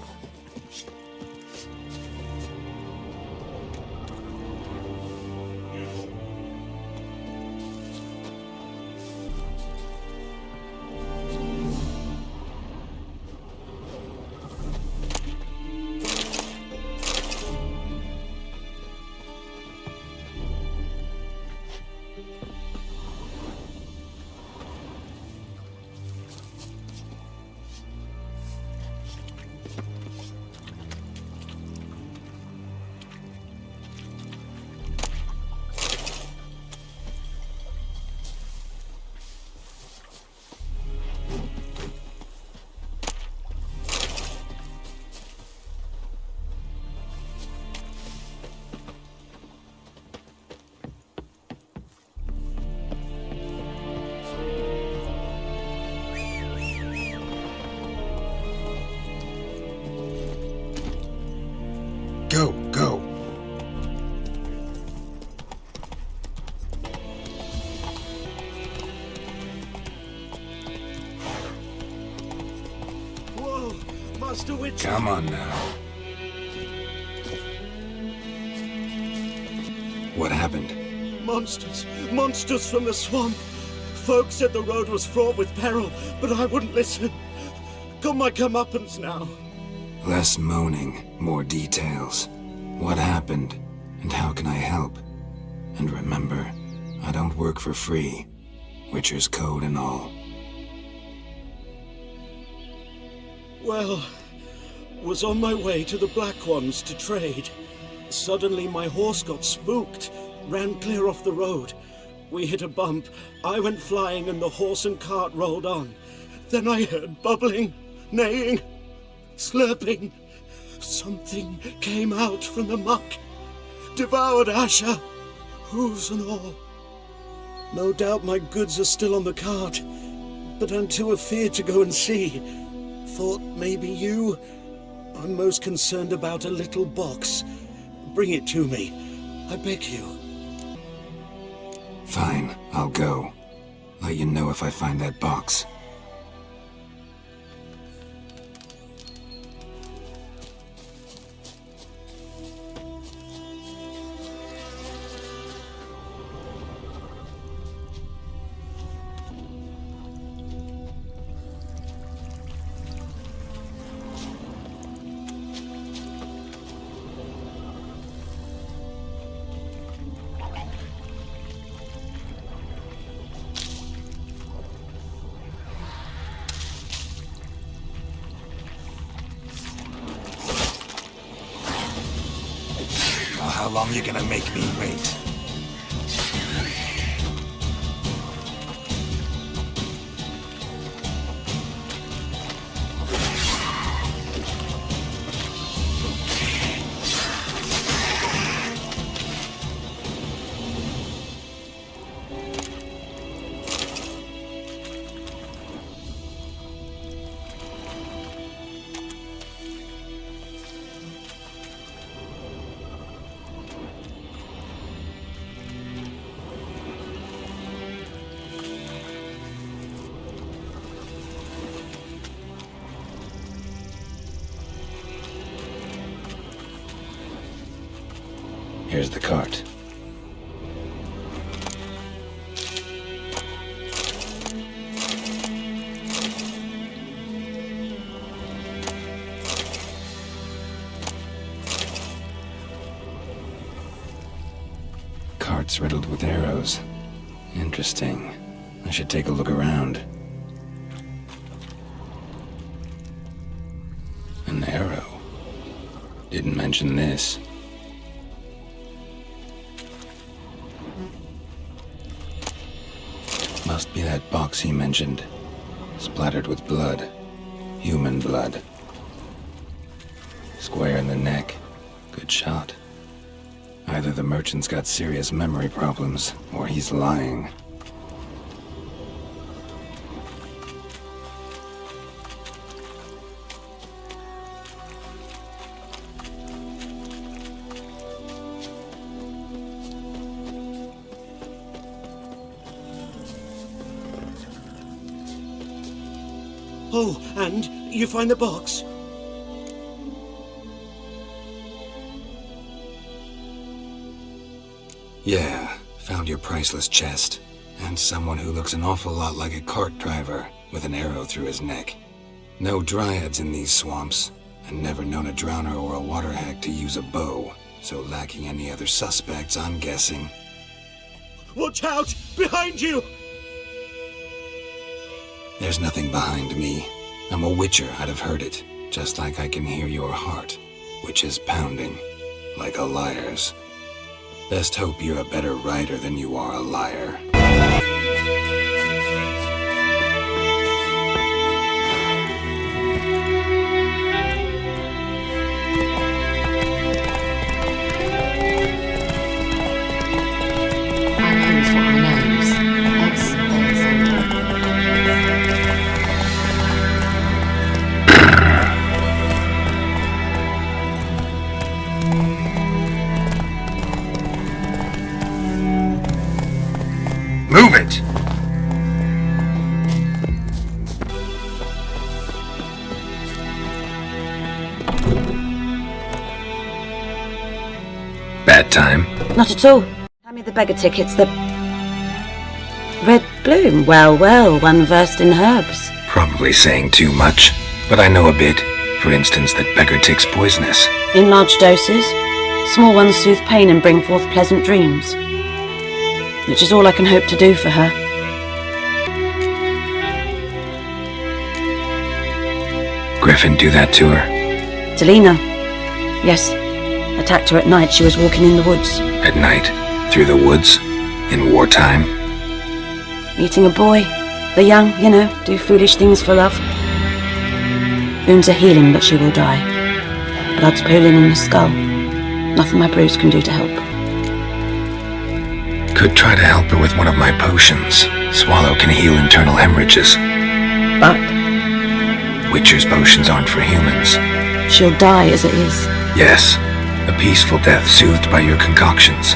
Speaker 1: Go, go.
Speaker 8: Whoa, Master Witch.
Speaker 1: Come on now. What happened?
Speaker 8: Monsters. Monsters from the swamp. Folk said the road was fraught with peril, but I wouldn't listen. Got my comeuppance now.
Speaker 1: Less moaning, more details. What happened, and how can I help? And remember, I don't work for free. Witcher's code and all.
Speaker 8: Well, was on my way to the Black Ones to trade. Suddenly my horse got spooked, ran clear off the road. We hit a bump, I went flying and the horse and cart rolled on. Then I heard bubbling, neighing, slurping. Something came out from the muck, devoured Asher, hooves and all. No doubt my goods are still on the cart, but I'm too afeard to go and see. Thought maybe you. I'm most concerned about a little box. Bring it to me, I beg you.
Speaker 1: Fine, I'll go. Let you know if I find that box. How long you gonna make me wait? Here's the cart. Cart's riddled with arrows. Interesting. I should take a look around. An arrow. Didn't mention this. Must be that box he mentioned. Splattered with blood. Human blood. Square in the neck. Good shot. Either the merchant's got serious memory problems, or he's lying.
Speaker 8: Oh, and you find the box?
Speaker 1: Yeah, found your priceless chest. And someone who looks an awful lot like a cart driver, with an arrow through his neck. No dryads in these swamps, and never known a drowner or a water hag to use a bow, so lacking any other suspects, I'm guessing.
Speaker 8: Watch out! Behind you!
Speaker 1: There's nothing behind me. I'm a witcher, I'd have heard it, just like I can hear your heart, which is pounding, like a liar's. Best hope you're a better writer than you are a liar.
Speaker 15: I knows what I knows. Else
Speaker 1: Move it! Bad time?
Speaker 10: Not at all. Hand me the beggar tickets, the... Red bloom. Well, well, one versed in herbs.
Speaker 1: Probably saying too much, but I know a bit. For instance, that beggar tick's poisonous.
Speaker 10: In large doses. Small ones soothe pain and bring forth pleasant dreams. Which is all I can hope to do for her.
Speaker 1: Griffin do that to her?
Speaker 10: Delina. Yes. Attacked her at night. She was walking in the woods.
Speaker 1: At night? Through the woods? In wartime?
Speaker 10: Meeting a boy. The young, you know, do foolish things for love. Wounds are healing, but she will die. Blood's pooling in the skull. Nothing my brews can do to help.
Speaker 1: Could try to help her with one of my potions. Swallow can heal internal hemorrhages.
Speaker 10: But?
Speaker 1: Witcher's potions aren't for humans.
Speaker 10: She'll die as it is.
Speaker 1: Yes. A peaceful death soothed by your concoctions.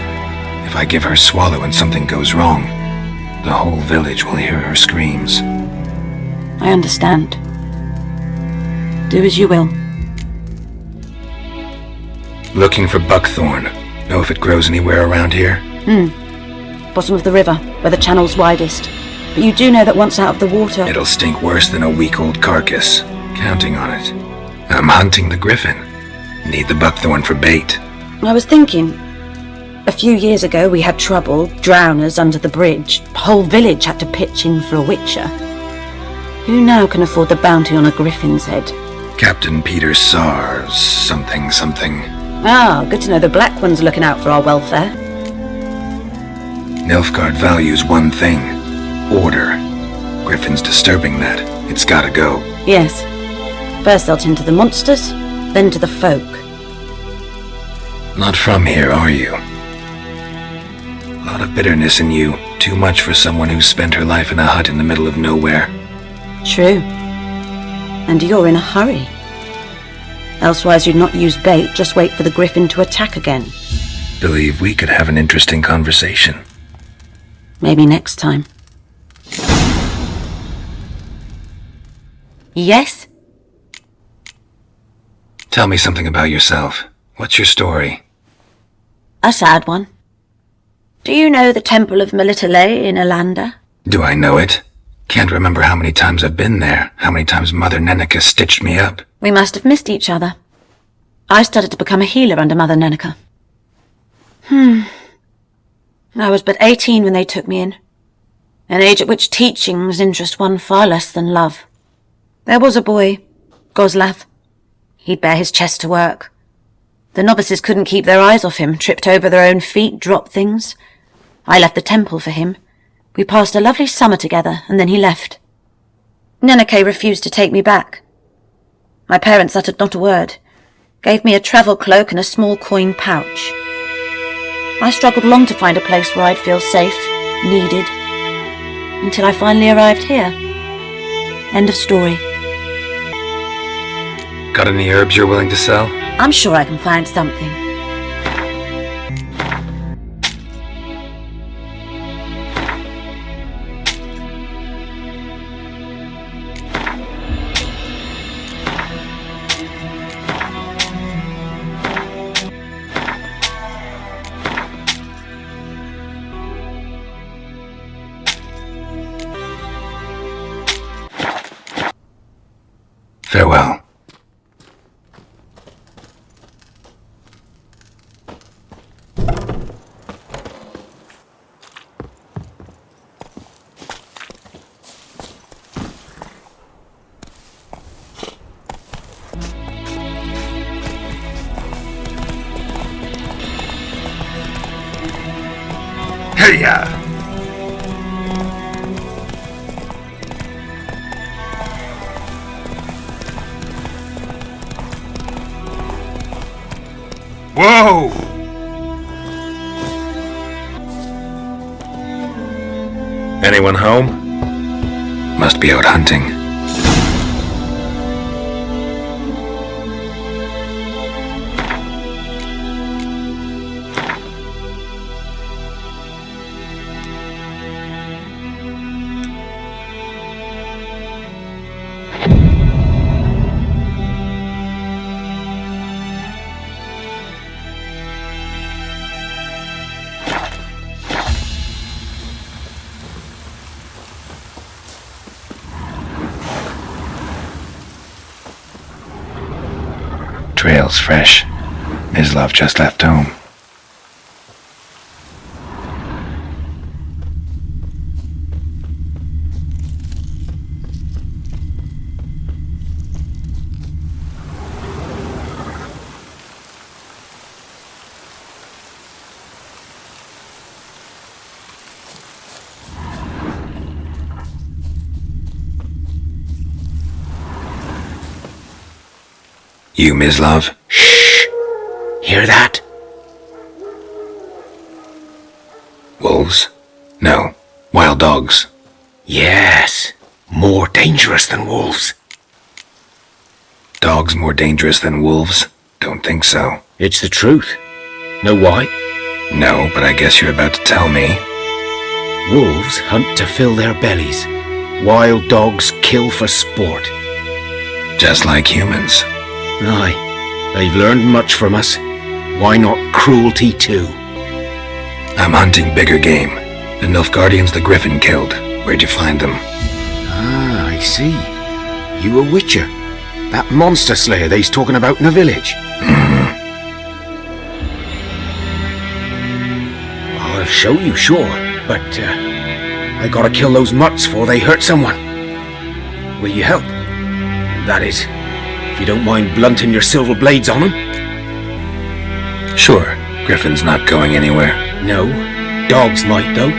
Speaker 1: If I give her Swallow and something goes wrong, the whole village will hear her screams.
Speaker 10: I understand. Do as you will.
Speaker 1: Looking for buckthorn. Know if it grows anywhere around here?
Speaker 10: Bottom of the river, where the channel's widest. But you do know that once out of the water...
Speaker 1: It'll stink worse than a week-old carcass. Counting on it. I'm hunting the Griffin. Need the buckthorn for bait.
Speaker 10: I was thinking... A few years ago we had trouble, drowners under the bridge. The whole village had to pitch in for a witcher. Who now can afford the bounty on a Griffin's head?
Speaker 1: Captain Peter Sars, something.
Speaker 10: Ah, good to know the Black One's looking out for our welfare.
Speaker 1: Nilfgaard values one thing. Order. Griffin's disturbing that. It's gotta go.
Speaker 10: Yes. First they'll tend to the monsters, then to the folk.
Speaker 1: Not from here, are you? A lot of bitterness in you. Too much for someone who spent her life in a hut in the middle of nowhere.
Speaker 10: True. And you're in a hurry. Elsewise you'd not use bait, just wait for the Griffin to attack again.
Speaker 1: Believe we could have an interesting conversation.
Speaker 10: Maybe next time. Yes?
Speaker 1: Tell me something about yourself. What's your story?
Speaker 10: A sad one. Do you know the Temple of Melitele in Alanda?
Speaker 1: Do I know it? Can't remember how many times I've been there, how many times Mother Neneka stitched me up.
Speaker 10: We must have missed each other. I started to become a healer under Mother Neneka. I was but 18 when they took me in. An age at which teachings interest one far less than love. There was a boy, Goslav. He'd bare his chest to work. The novices couldn't keep their eyes off him, tripped over their own feet, dropped things. I left the temple for him. We passed a lovely summer together, and then he left. Neneke refused to take me back. My parents uttered not a word.
Speaker 21: gave me a travel cloak and a small coin pouch. I struggled long to find a place where I'd feel safe, needed, until I finally arrived here. End of story.
Speaker 1: Got any herbs you're willing to sell?
Speaker 21: I'm sure I can find something.
Speaker 1: Farewell. Hey-ya! Whoa! Anyone home? Must be out hunting. Trail's fresh. Mislav just left home. You, Mislav?
Speaker 19: Shh! Hear that?
Speaker 1: Wolves? No. Wild dogs.
Speaker 19: Yes. More dangerous than wolves.
Speaker 1: Dogs more dangerous than wolves? Don't think so.
Speaker 19: It's the truth. Know why?
Speaker 1: No, but I guess you're about to tell me.
Speaker 19: Wolves hunt to fill their bellies. Wild dogs kill for sport.
Speaker 1: Just like humans.
Speaker 19: Aye, they've learned much from us. Why not cruelty too?
Speaker 1: I'm hunting bigger game. The Nilfgaardians the Griffin killed. Where'd you find them?
Speaker 19: Ah, I see. You a witcher. That monster slayer they's talking about in the village. I'll show you, sure, but I gotta kill those mutts before they hurt someone. Will you help? That is, if you don't mind blunting your silver blades on them.
Speaker 1: Sure. Griffin's not going anywhere.
Speaker 19: No. Dogs might, though.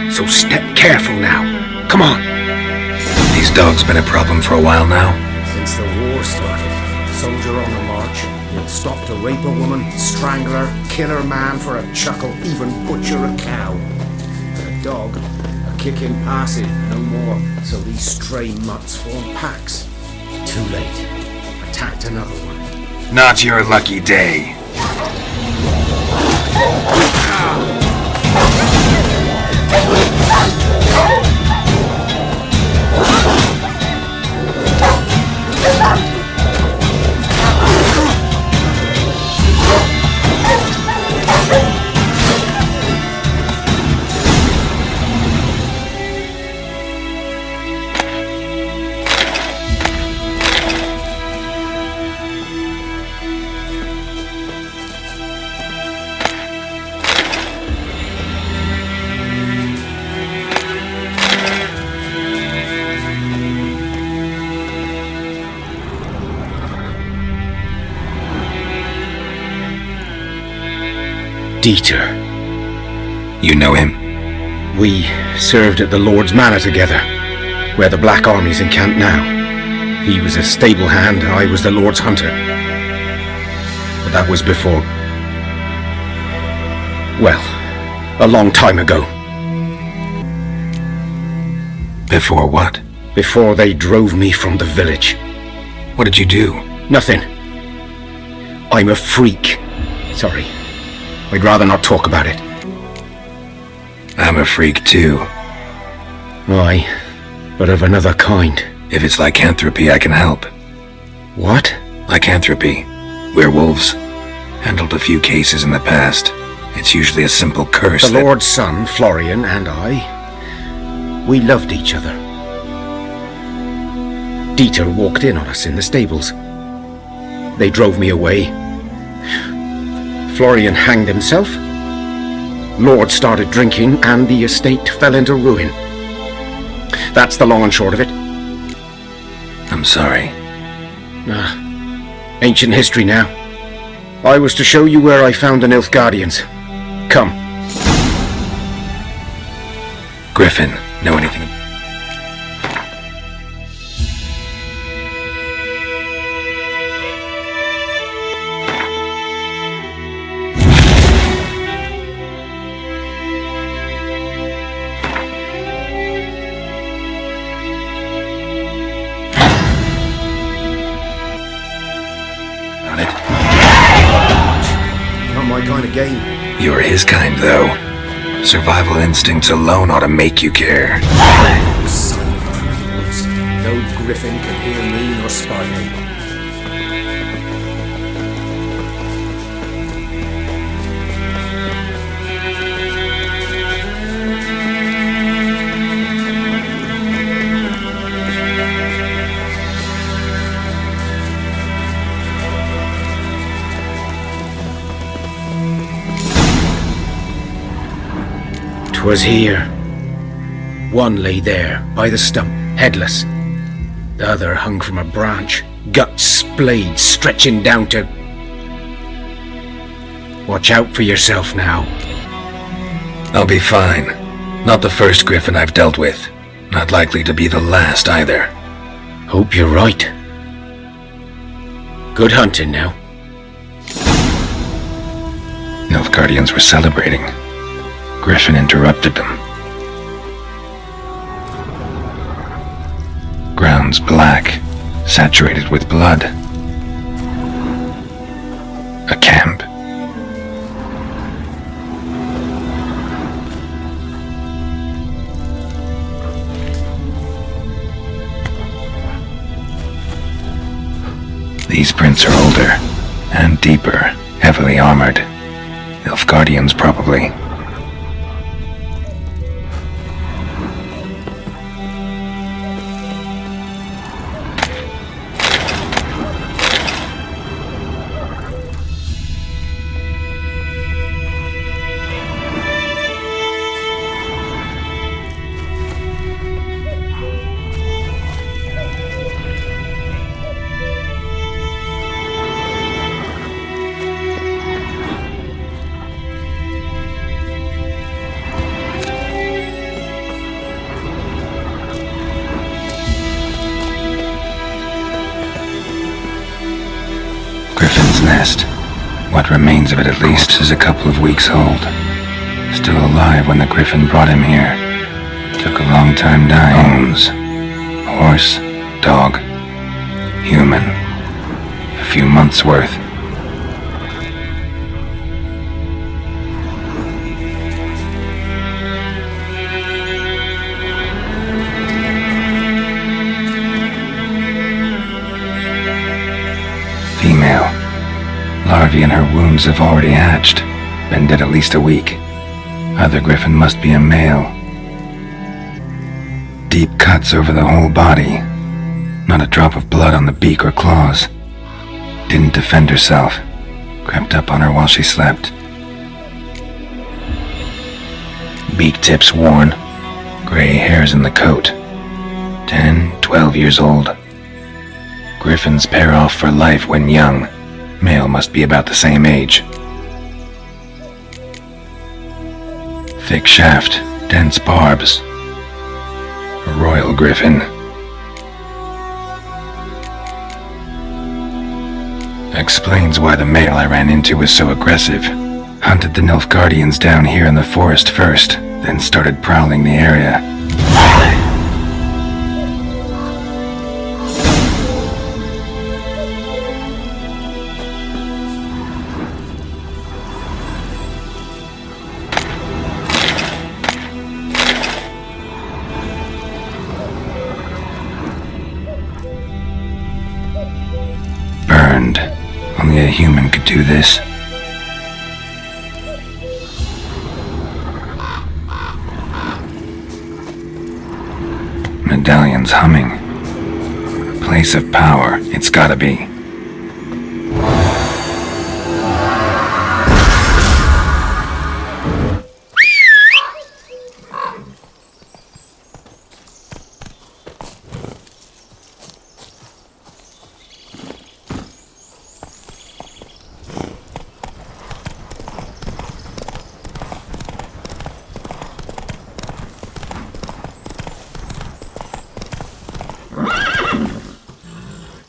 Speaker 19: So step careful now. Come on.
Speaker 1: These dogs been a problem for a while now.
Speaker 19: Since the war started. Soldier on the march. He'll stop to rape a woman, strangle her, kill her man for a chuckle, even butcher a cow. But a dog, a kicking acid, no more. So these stray mutts form packs. Too late. Attacked another one.
Speaker 1: Not your lucky day.
Speaker 19: Dieter.
Speaker 1: You know him?
Speaker 19: We served at the Lord's Manor together, where the Black Army's encamped now. He was a stable hand, I was the Lord's hunter.
Speaker 6: that was before... well, a long time ago.
Speaker 1: Before what?
Speaker 6: Before they drove me from the village.
Speaker 1: What did you do?
Speaker 6: Nothing. I'm a freak. Sorry. I'd rather not talk about it.
Speaker 1: I'm a freak too.
Speaker 6: Aye, but of another kind.
Speaker 1: If it's lycanthropy, I can help.
Speaker 6: What?
Speaker 1: Lycanthropy. Werewolves. Handled a few cases in the past. It's usually a simple curse
Speaker 6: The Lord's son, Florian, and I... we loved each other. Dieter walked in on us in the stables. They drove me away. Florian hanged himself. Lord started drinking, and the estate fell into ruin. That's the long and short of it.
Speaker 1: I'm sorry.
Speaker 6: Ancient history now. I was to show you where I found the Nilfgaardians. Come.
Speaker 1: Griffin, know anything?
Speaker 6: Not my kind of game.
Speaker 1: You're his kind, though. Survival instincts alone ought to make you care.
Speaker 6: No Griffin can hear me nor spy me. 'Twas here. One lay there, by the stump, headless. The other hung from a branch, guts splayed, stretching down to... Watch out for yourself now.
Speaker 1: I'll be fine. Not the first Griffin I've dealt with. Not likely to be the last, either.
Speaker 6: Hope you're right. Good hunting now.
Speaker 1: Nilfgaardians were celebrating. Griffin interrupted them. Ground's black, saturated with blood. A camp. These prints are older, and deeper, heavily armored. Nilfgaardians, probably. Griffin's nest. What remains of it, at least, is a couple of weeks old. Still alive when the Griffin brought him here. Took a long time dying. Bones. Horse, dog, human. A few months' worth. Female. Larvae in her wounds have already hatched. Been dead at least a week. Other Griffin must be a male. Deep cuts over the whole body. Not a drop of blood on the beak or claws. Didn't defend herself. Crept up on her while she slept. Beak tips worn. Gray hairs in the coat. 10, 12 years old. Griffins pair off for life when young. Male must be about the same age. Thick shaft, dense barbs. A royal Griffin. Explains why the male I ran into was so aggressive. Hunted the Nilfgaardians down here in the forest first, then started prowling the area. Burned. Only a human could do this. Medallion's humming. Place of power, it's gotta be.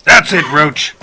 Speaker 1: That's it, Roach.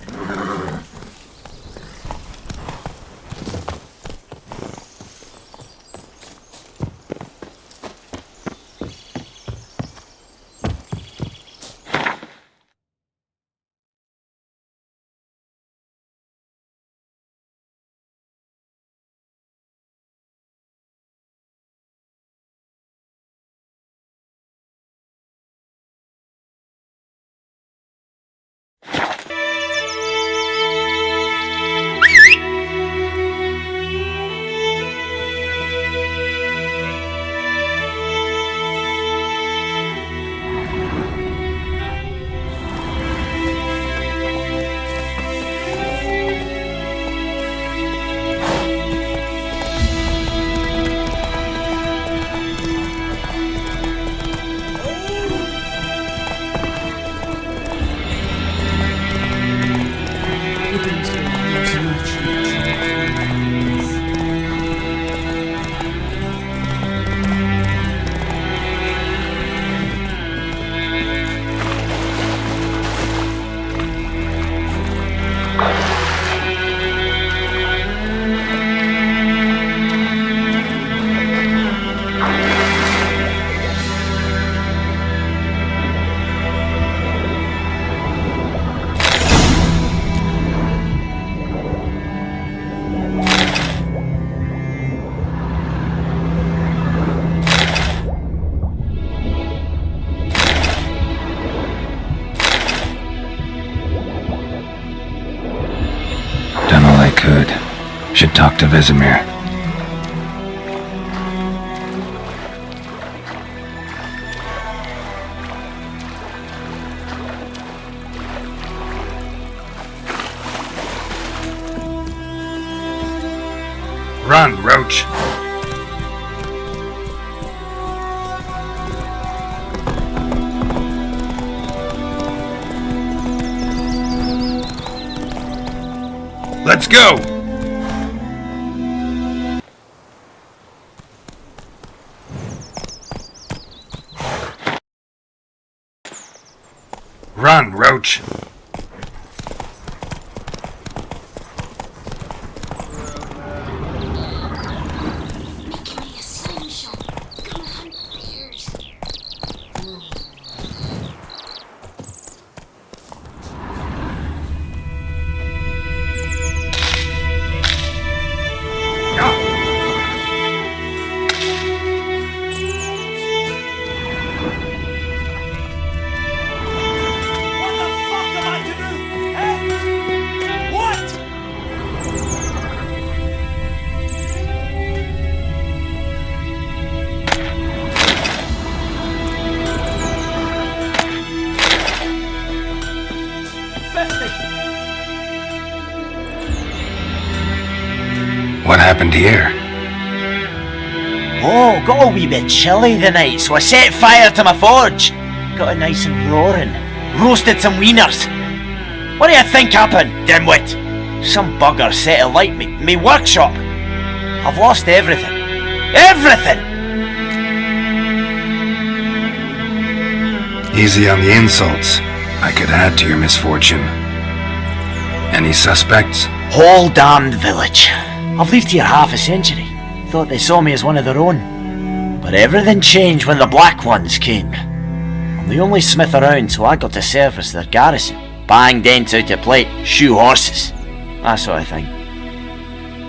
Speaker 1: Should talk to Vesemir. Run, Roach! Let's go! Run, Roach! What happened here?
Speaker 7: Oh, got a wee bit chilly the night, so I set fire to my forge. Got it nice and roaring. Roasted some wieners. What do you think happened, dimwit? Some bugger set alight me workshop. I've lost everything. Everything!
Speaker 1: Easy on the insults. I could add to your misfortune. Any suspects?
Speaker 7: Whole damned village. I've lived here half a century. Thought they saw me as one of their own. But everything changed when the Black Ones came. I'm the only smith around, so I got to service their garrison. Bang dents out of plate, shoe horses, that sort of thing.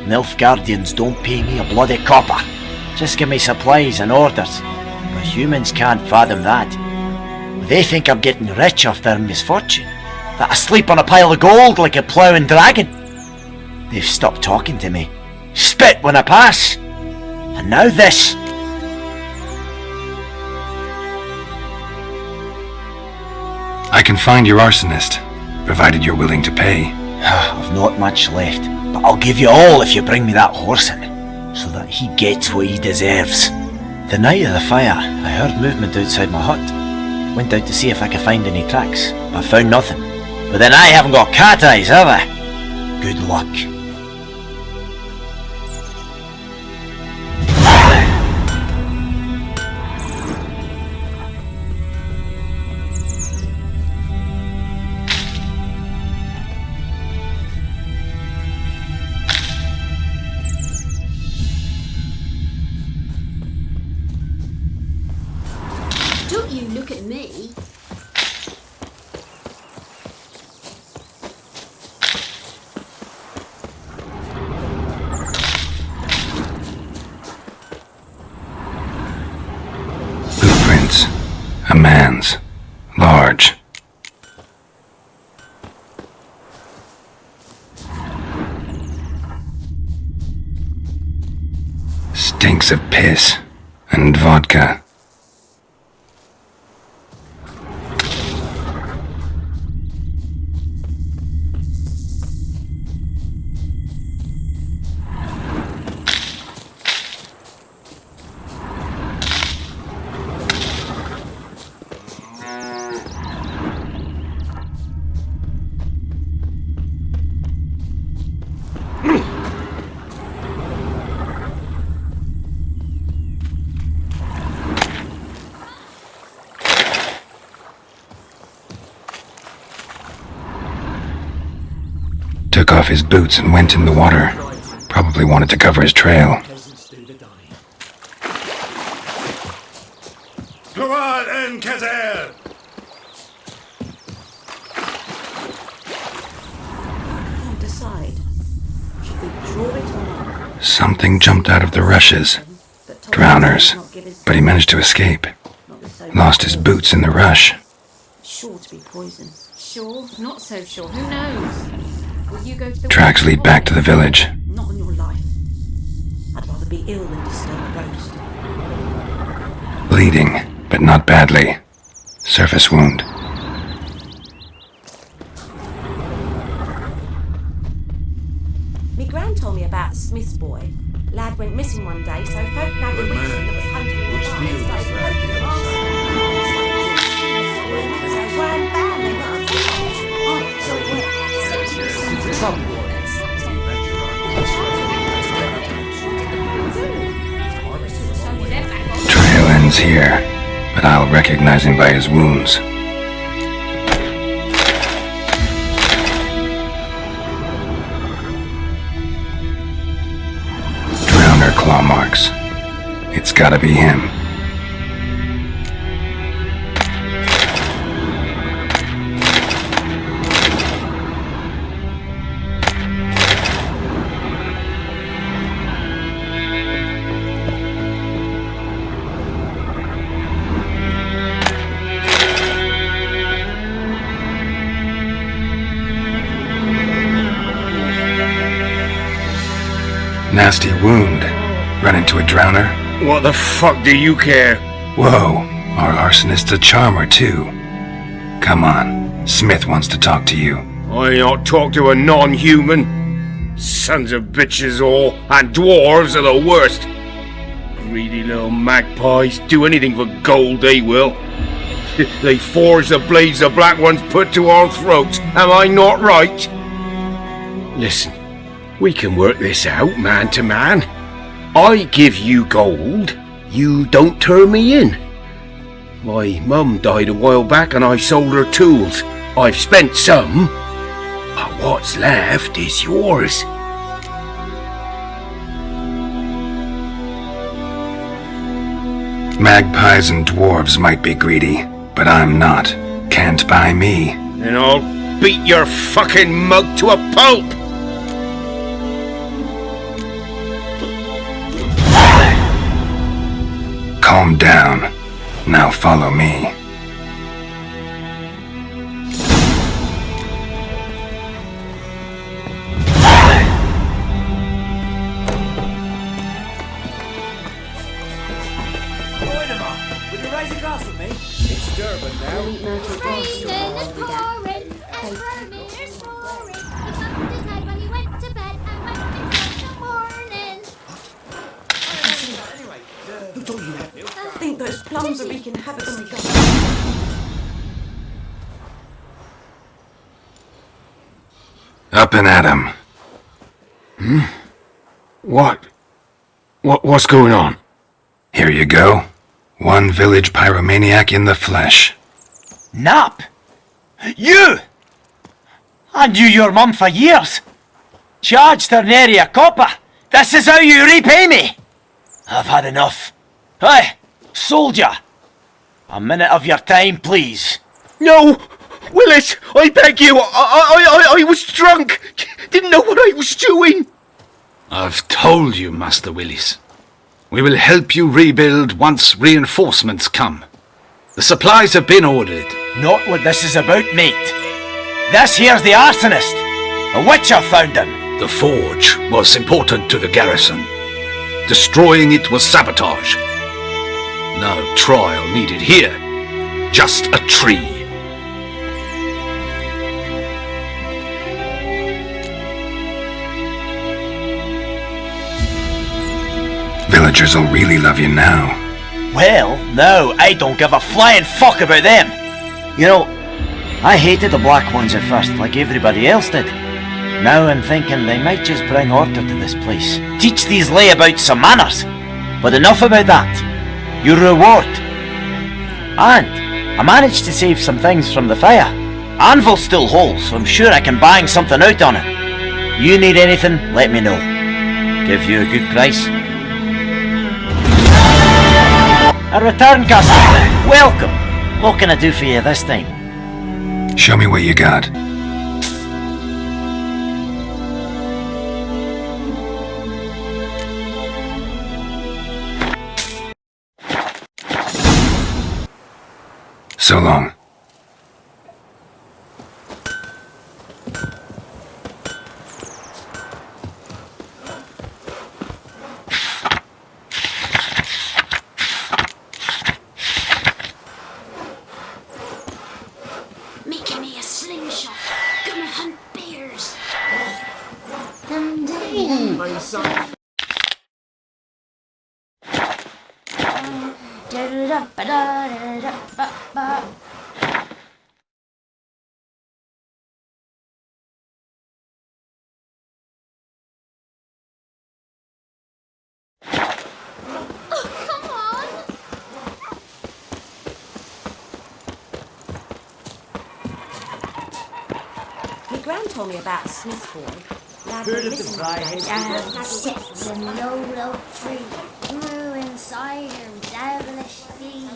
Speaker 7: Nilfgaardians don't pay me a bloody copper. Just give me supplies and orders. But humans can't fathom that. They think I'm getting rich off their misfortune. That I sleep on a pile of gold like a ploughing dragon. They've stopped talking to me. Spit when I pass. And now this.
Speaker 1: I can find your arsonist, provided you're willing to pay.
Speaker 7: I've not much left, but I'll give you all if you bring me that horse in, so that he gets what he deserves. The night of the fire, I heard movement outside my hut. Went out to see if I could find any tracks, but found nothing. But then I haven't got cat eyes, have I? Good luck.
Speaker 15: Don't you look at me.
Speaker 1: Footprints. A man's. Large. Stinks of piss and vodka. Took off his boots and went in the water. Probably wanted to cover his trail.
Speaker 3: Geralt and Kazel!
Speaker 21: Can't decide. Should we draw it or not?
Speaker 1: Something jumped out of the rushes. Drowners. But he managed to escape. Lost his boots in the rush.
Speaker 21: Sure to be poison.
Speaker 15: Sure, not so sure. Who knows? Will you go to the
Speaker 1: Tracks lead back to the village.
Speaker 21: Not on your life. I'd rather be ill than disturb a ghost.
Speaker 1: Bleeding, but not badly. Surface wound.
Speaker 21: Me gran told me about the Smith's boy. Lad went missing one day, so folk nagged a witchman that was hunting the
Speaker 1: Trail ends here, but I'll recognize him by his wounds. Drowner claw marks. It's gotta be him. Nasty wound. Run into a drowner?
Speaker 6: What the fuck do you care?
Speaker 1: Whoa, our arsonist's a charmer too. Come on, Smith wants to talk to you.
Speaker 6: I not talk to a non-human. Sons of bitches all, and dwarves are the worst. Greedy little magpies, do anything for gold they will. They forge the blades the Black Ones put to our throats, am I not right? Listen, we can work this out man to man. I give you gold, you don't turn me in. My mum died a while back and I sold her tools. I've spent some, but What's left is yours.
Speaker 1: Magpies and dwarves might be greedy, but I'm not. Can't buy me.
Speaker 6: And I'll beat your fucking mug to a pulp!
Speaker 1: Calm down. Now follow me.
Speaker 14: Raining is pouring, and Vermeer's snoring. He bumped his head when he went to bed and went until the morning.
Speaker 2: Who told you that? I think those plums are wreaking havoc on my gut.
Speaker 1: Up and at 'em.
Speaker 6: What's going on?
Speaker 1: Here you go. One village pyromaniac in the flesh.
Speaker 7: Nap? You! I knew your mum for years. Charged her nary a copper. This is how you repay me. I've had enough. Hey, soldier. A minute of your time, please.
Speaker 6: No! Willis, I beg you! I was drunk! Didn't know what I was doing!
Speaker 22: I've told you, Master Willis. We will help you rebuild once reinforcements come. The supplies have been ordered.
Speaker 7: Not what this is about, mate. This here's the arsonist. A witcher found him.
Speaker 22: The forge was important to the garrison. Destroying it was sabotage. No trial needed here. Just a tree.
Speaker 1: Villagers will really love you now.
Speaker 7: Well, no, I don't give a flying fuck about them. You know, I hated the Black Ones at first, like everybody else did. Now I'm thinking they might just bring order to this place. Teach these layabouts some manners. But enough about that. Your reward. And I managed to save some things from the fire. Anvil's still whole, so I'm sure I can bang something out on it. You need anything, let me know. Give you a good price. A return customer. Welcome. What can I do for you this time?
Speaker 1: Show me what you got. So long.
Speaker 14: Making me a slingshot. Gonna hunt bears.
Speaker 2: Your Gran told me about a Smith boy.
Speaker 7: Heard of the Brian?
Speaker 14: Sits in low, low tree. Grew inside her devilish feet.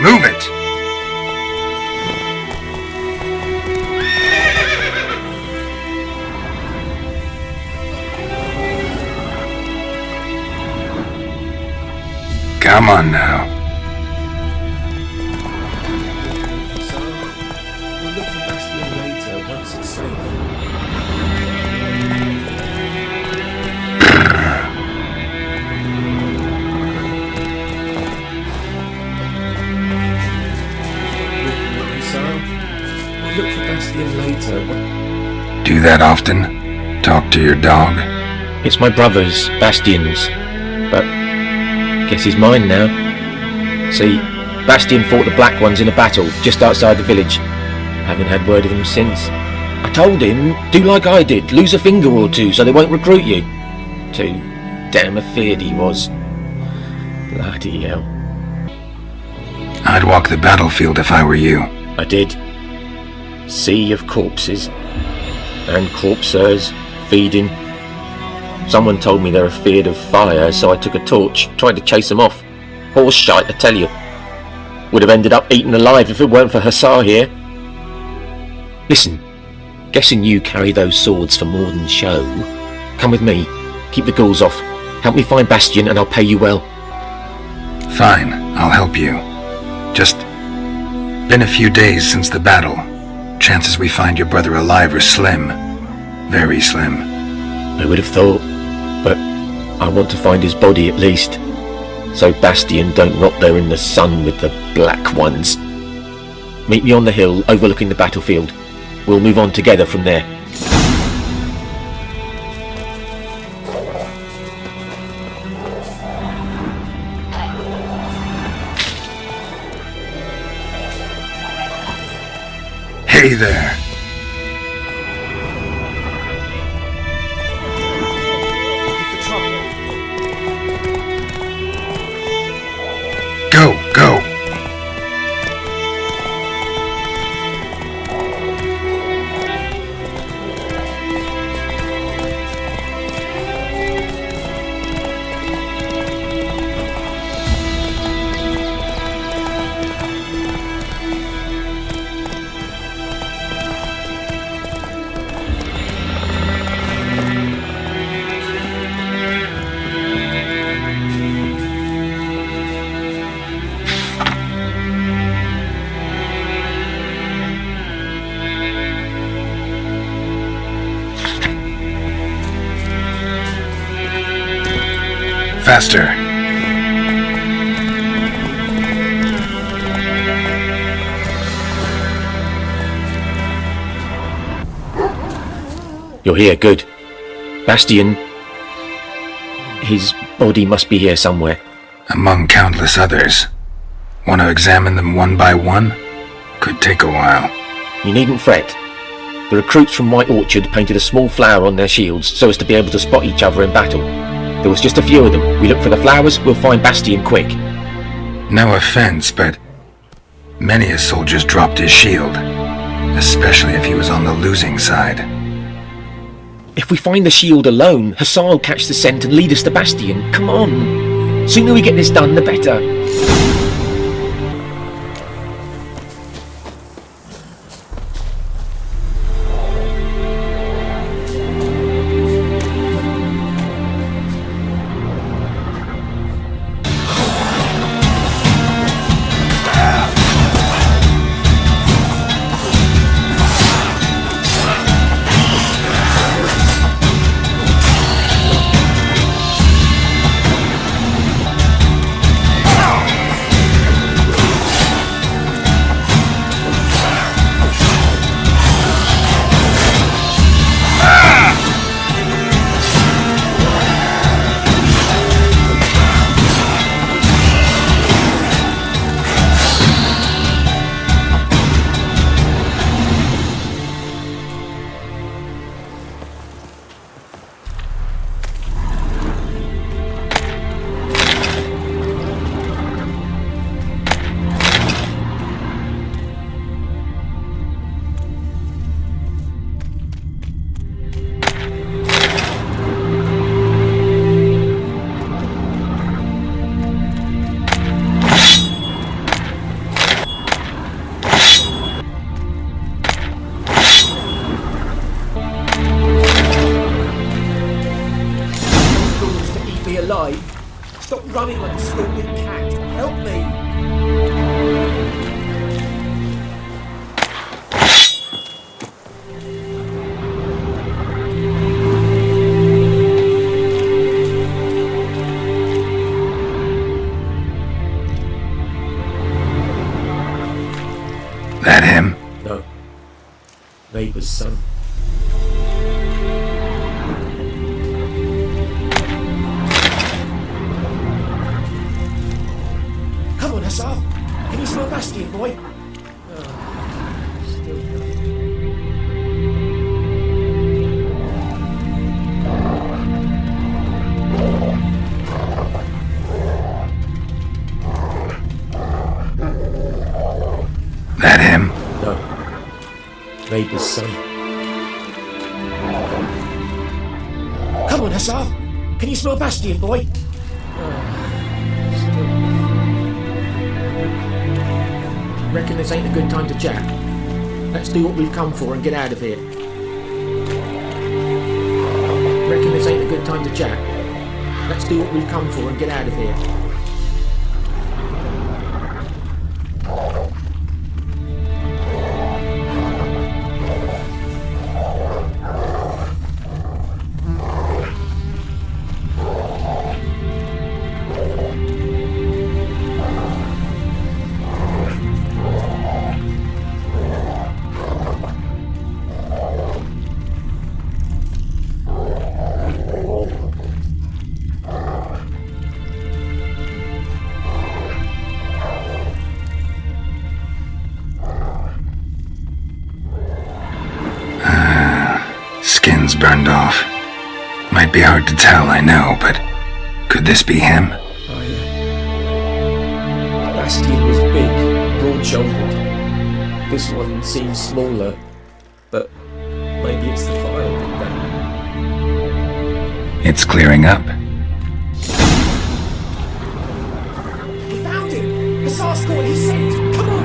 Speaker 1: Move it! Come on now.
Speaker 23: So, we'll look for Bastion later once it's safe. We'll look for Bastion later.
Speaker 1: Do that often? Talk to your dog?
Speaker 23: It's my brother's, Bastion's, but guess he's mine now. See, Bastion fought the Black Ones in a battle just outside the village. Haven't had word of him since. I told him, do like I did, lose a finger or two so they won't recruit you. Too damn afeard he was. Bloody hell.
Speaker 1: I'd walk the battlefield if I were you.
Speaker 23: I did. Sea of corpses. And corpsers, feeding. Someone told me they're afeard of fire, so I took a torch, tried to chase them off. Horse shite, I tell you. Would have ended up eaten alive if it weren't for Hussar here. Listen, guessing you carry those swords for more than show. Come with me, keep the ghouls off. Help me find Bastion and I'll pay you well.
Speaker 1: Fine, I'll help you. Just been a few days since the battle. Chances we find your brother alive are slim. Very slim.
Speaker 23: I would have thought, but I want to find his body at least. So Bastion don't rot there in the sun with the black ones. Meet me on the hill overlooking the battlefield. We'll move on together from there.
Speaker 1: Hey there. Go, go. Faster.
Speaker 23: You're here, good. Bastion... his body must be here somewhere.
Speaker 1: Among countless others. Want to examine them one by one? Could take a while.
Speaker 23: You needn't fret. The recruits from White Orchard painted a small flower on their shields so as to be able to spot each other in battle. There was just a few of them. We look for the flowers, we'll find Bastion quick.
Speaker 1: No offense, but many a soldier's dropped his shield. Especially if he was on the losing side.
Speaker 23: If we find the shield alone, Hussar will catch the scent and lead us to Bastion. Come on. Sooner we get this done, the better.
Speaker 5: Stop running like a scalded cat. Help me!
Speaker 1: That him?
Speaker 23: No. Neighbour's son.
Speaker 5: Come on, Hussar! Can you smell Bastion, boy? Still neighbour's son. Come on, Hussar! Can you smell Bastion, boy? Still nothing. Reckon this ain't a good time to chat. Let's do what we've come for and get out of here. Reckon this ain't a good time to chat. Let's do what we've come for and get out of here.
Speaker 1: Skin's burned off. Might be hard to tell, I know, but could this be him?
Speaker 5: Bastion was big, broad-shouldered. This one seems smaller, but maybe it's the fire that did that.
Speaker 1: It's clearing up.
Speaker 5: We found him! Hussar's caught his scent! Come on!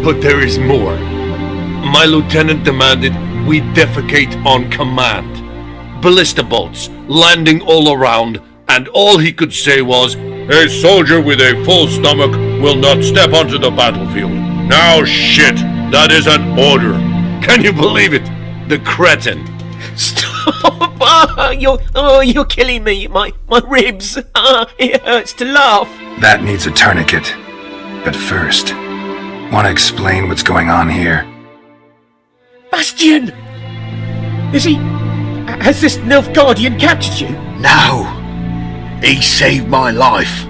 Speaker 6: But there is more. My lieutenant demanded we defecate on command. Ballista bolts landing all around, and all he could say was, "A soldier with a full stomach will not step onto the battlefield." Now shit, that is an order. Can you believe it? The cretin.
Speaker 7: Stop! You're killing me. My ribs. It hurts to laugh.
Speaker 1: That needs a tourniquet. But first, want to explain what's going on here?
Speaker 5: Bastion! Has this Nilfgaardian captured you?
Speaker 22: No! He saved my life.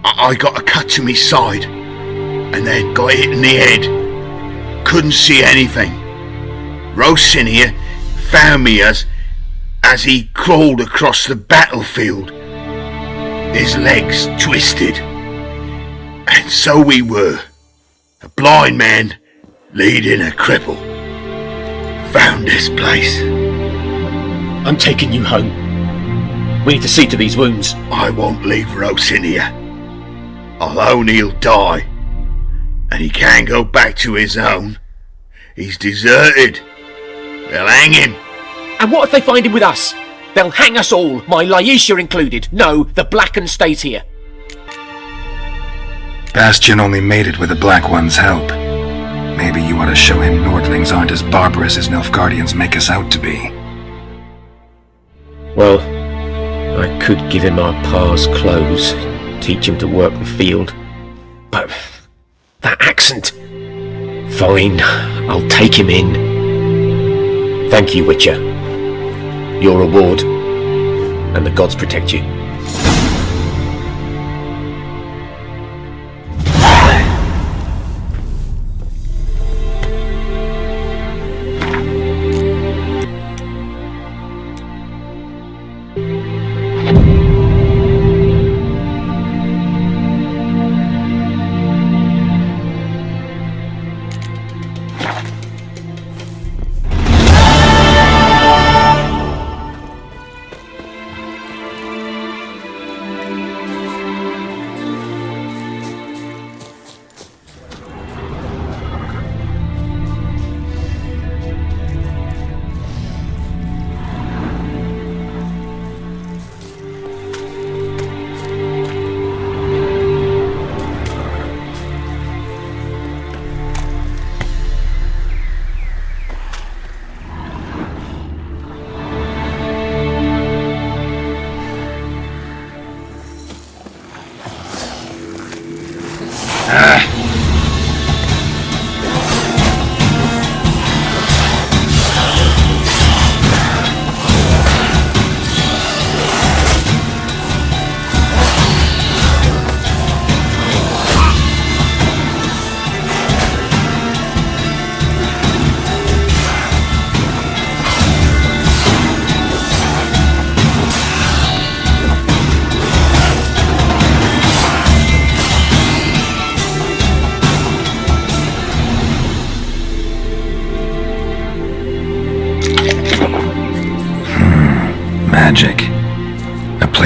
Speaker 22: I got a cut to my side, and then got hit in the head. Couldn't see anything. Rosinia found me as he crawled across the battlefield. His legs twisted. And so we were. A blind man leading a cripple. Found this place.
Speaker 5: I'm taking you home. We need to see to these wounds.
Speaker 22: I won't leave Rosinia. Alone he'll die. And he can't go back to his own. He's deserted. They'll hang him.
Speaker 5: And what if they find him with us? They'll hang us all, my Laisha included. No, the Blacken stays here.
Speaker 1: Bastion only made it with the Black One's help. Maybe you ought to show him Nordlings aren't as barbarous as Nilfgaardians make us out to be.
Speaker 23: Well, I could give him our pa's clothes, teach him to work the field. But that accent... Fine, I'll take him in. Thank you, Witcher. Your reward, and the gods protect you.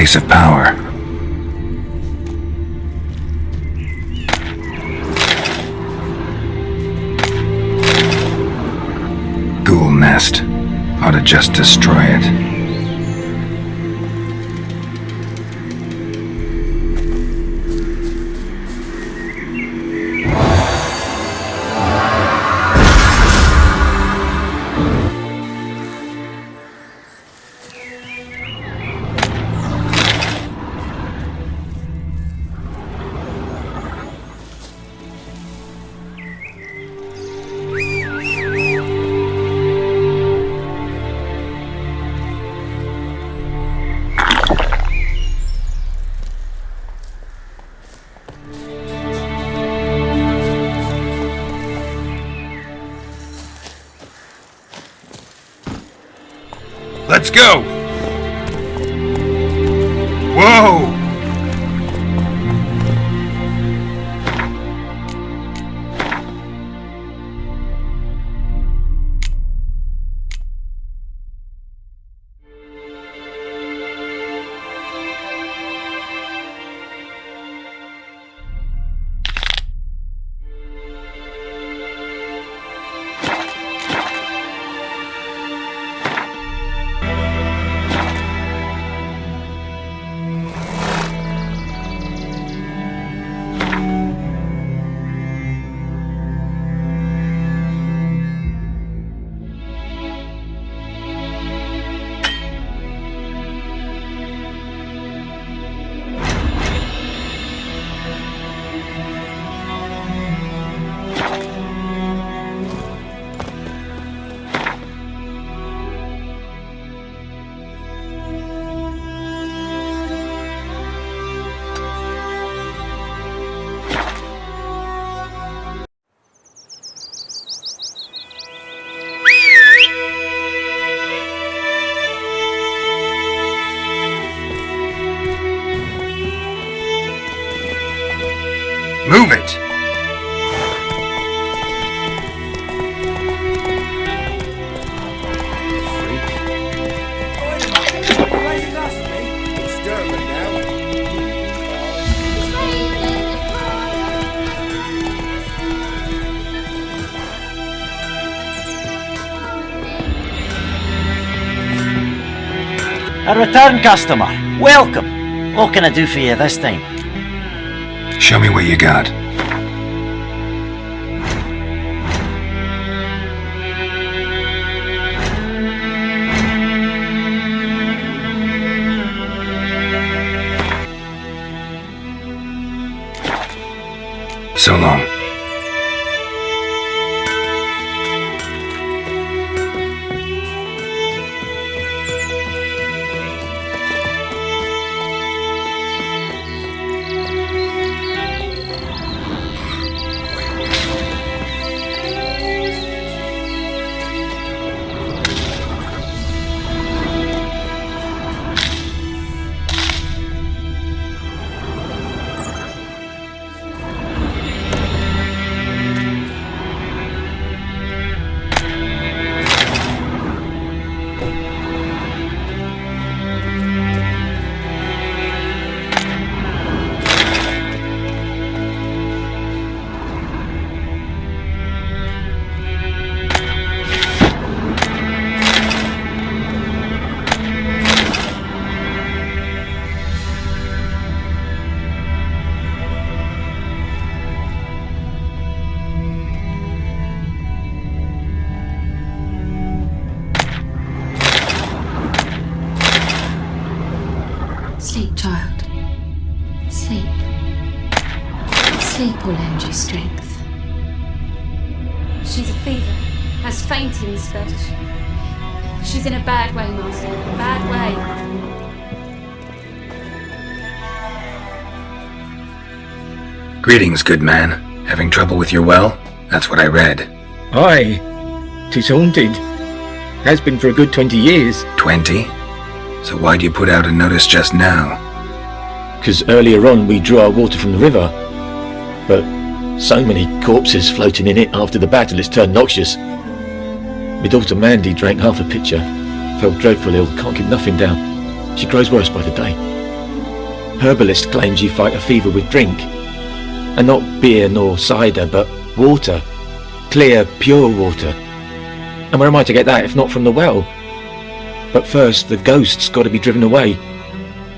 Speaker 1: place of power. Ghoul nest. Ought to just destroy it.
Speaker 6: Let's go! Whoa! Move it!
Speaker 7: A return customer. Welcome. What can I do for you this time?
Speaker 1: Show me what you got. So long.
Speaker 15: Sleep, child. Sleep. Sleep will lend you strength.
Speaker 4: She's a fever, has fainting spell. She's in a bad way, Master. Bad way.
Speaker 1: Greetings, good man. Having trouble with your well? That's what I read.
Speaker 23: Aye. 'Tis haunted. Has been for a good 20 years.
Speaker 1: 20? So why'd you put out a notice just now?
Speaker 23: 'Cause earlier on we drew our water from the river. But so many corpses floating in it after the battle it's turned noxious. My daughter Mandy drank half a pitcher. Felt dreadful ill, can't keep nothing down. She grows worse by the day. Herbalist claims you fight a fever with drink. And not beer nor cider, but water. Clear, pure water. And where am I to get that if not from the well? But first, the ghost's got to be driven away.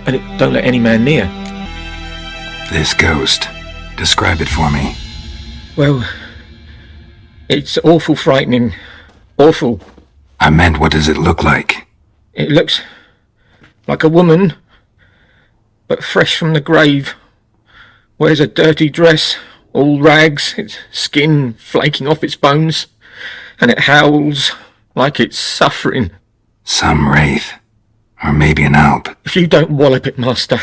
Speaker 23: And it don't let any man near.
Speaker 1: This ghost. Describe it for me.
Speaker 23: Well, it's awful frightening. Awful.
Speaker 1: I meant, what does it look like?
Speaker 23: It looks like a woman, but fresh from the grave. Wears a dirty dress, all rags, its skin flaking off its bones, and it howls like it's suffering.
Speaker 1: Some wraith. Or maybe an alp.
Speaker 23: If you don't wallop it, Master,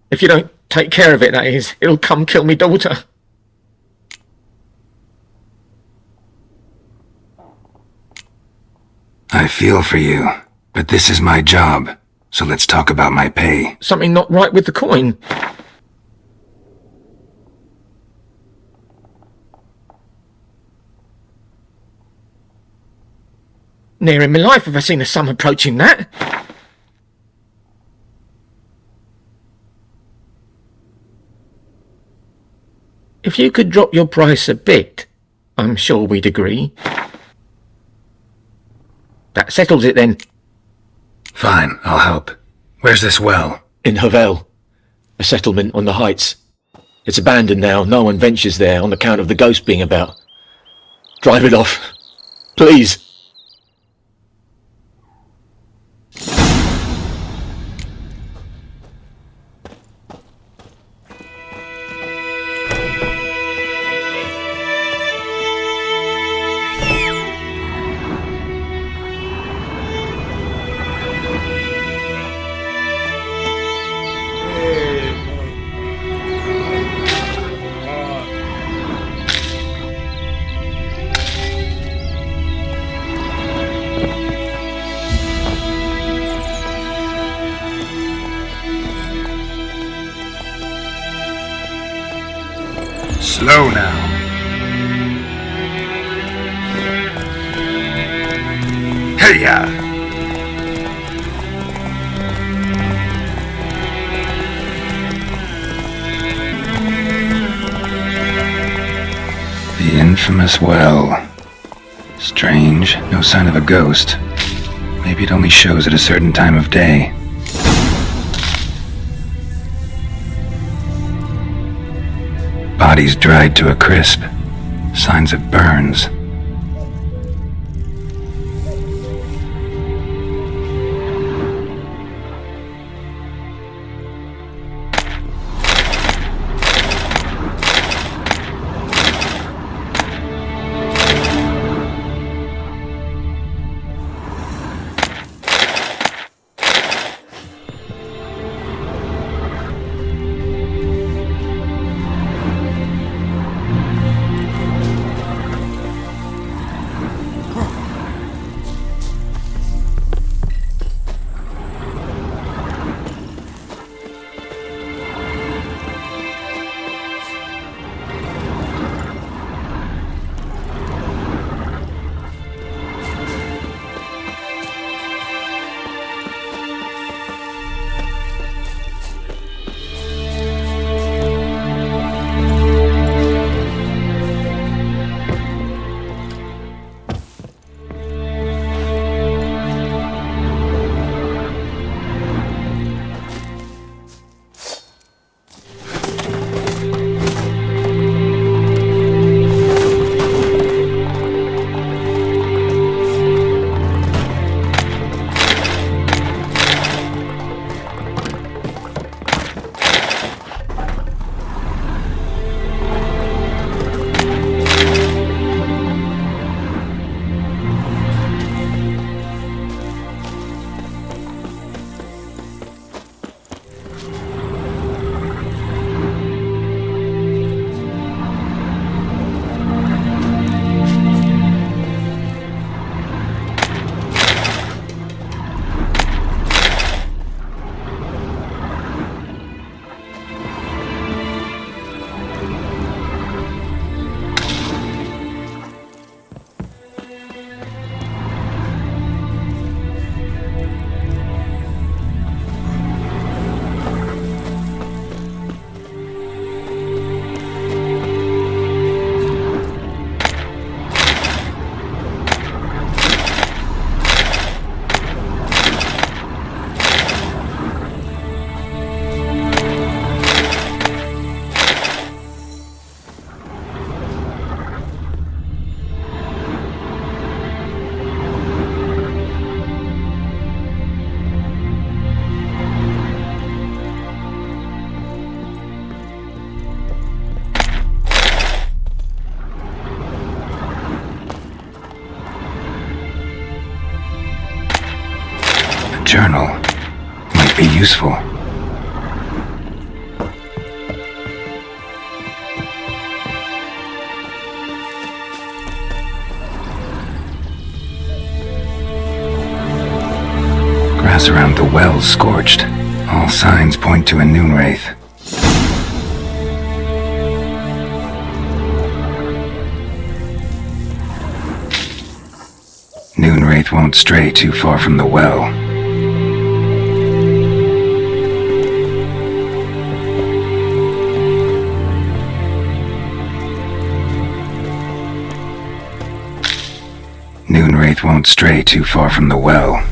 Speaker 23: if you don't take care of it, that is, it'll come kill me daughter.
Speaker 1: I feel for you, but this is my job, so let's talk about my pay.
Speaker 23: Something not right with the coin. Near in my life have I seen a sum approaching that. If you could drop your price a bit, I'm sure we'd agree. That settles it then.
Speaker 1: Fine, I'll help. Where's this well?
Speaker 23: In Havel, a settlement on the heights. It's abandoned now, no one ventures there on account of the ghost being about. Drive it off, please.
Speaker 1: Slow now. Hey-ya! The infamous well. Strange, no sign of a ghost. Maybe it only shows at a certain time of day. Bodies dried to a crisp. Signs of burns. journal might be useful. Grass around the well's scorched. All signs point to a noon wraith. Noon wraith won't stray too far from the well. Noon wraith won't stray too far from the well.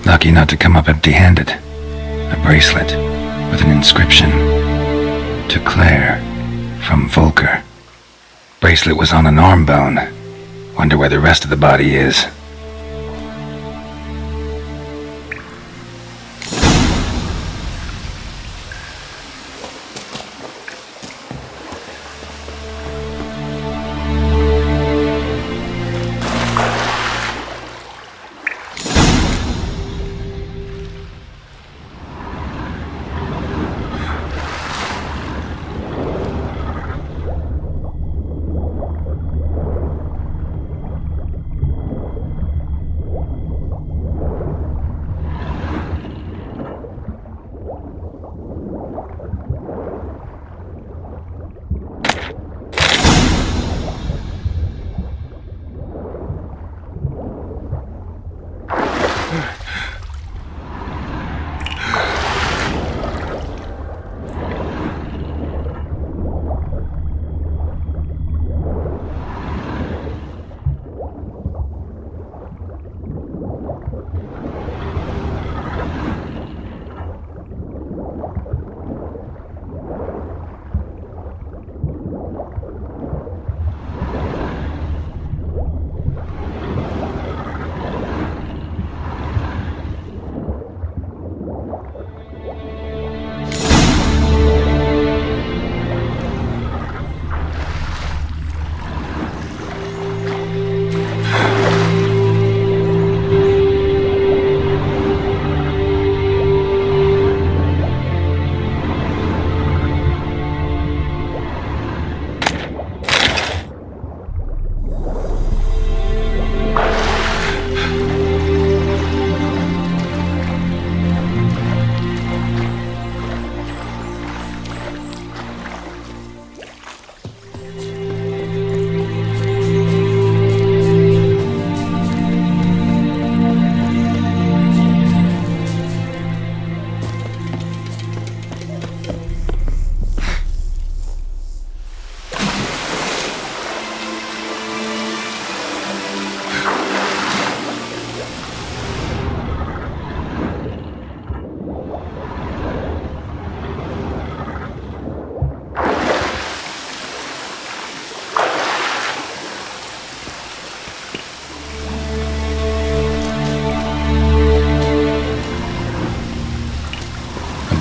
Speaker 1: Lucky not to come up empty-handed. A bracelet with an inscription. To Claire, from Volker. Bracelet was on an arm bone. Wonder where the rest of the body is.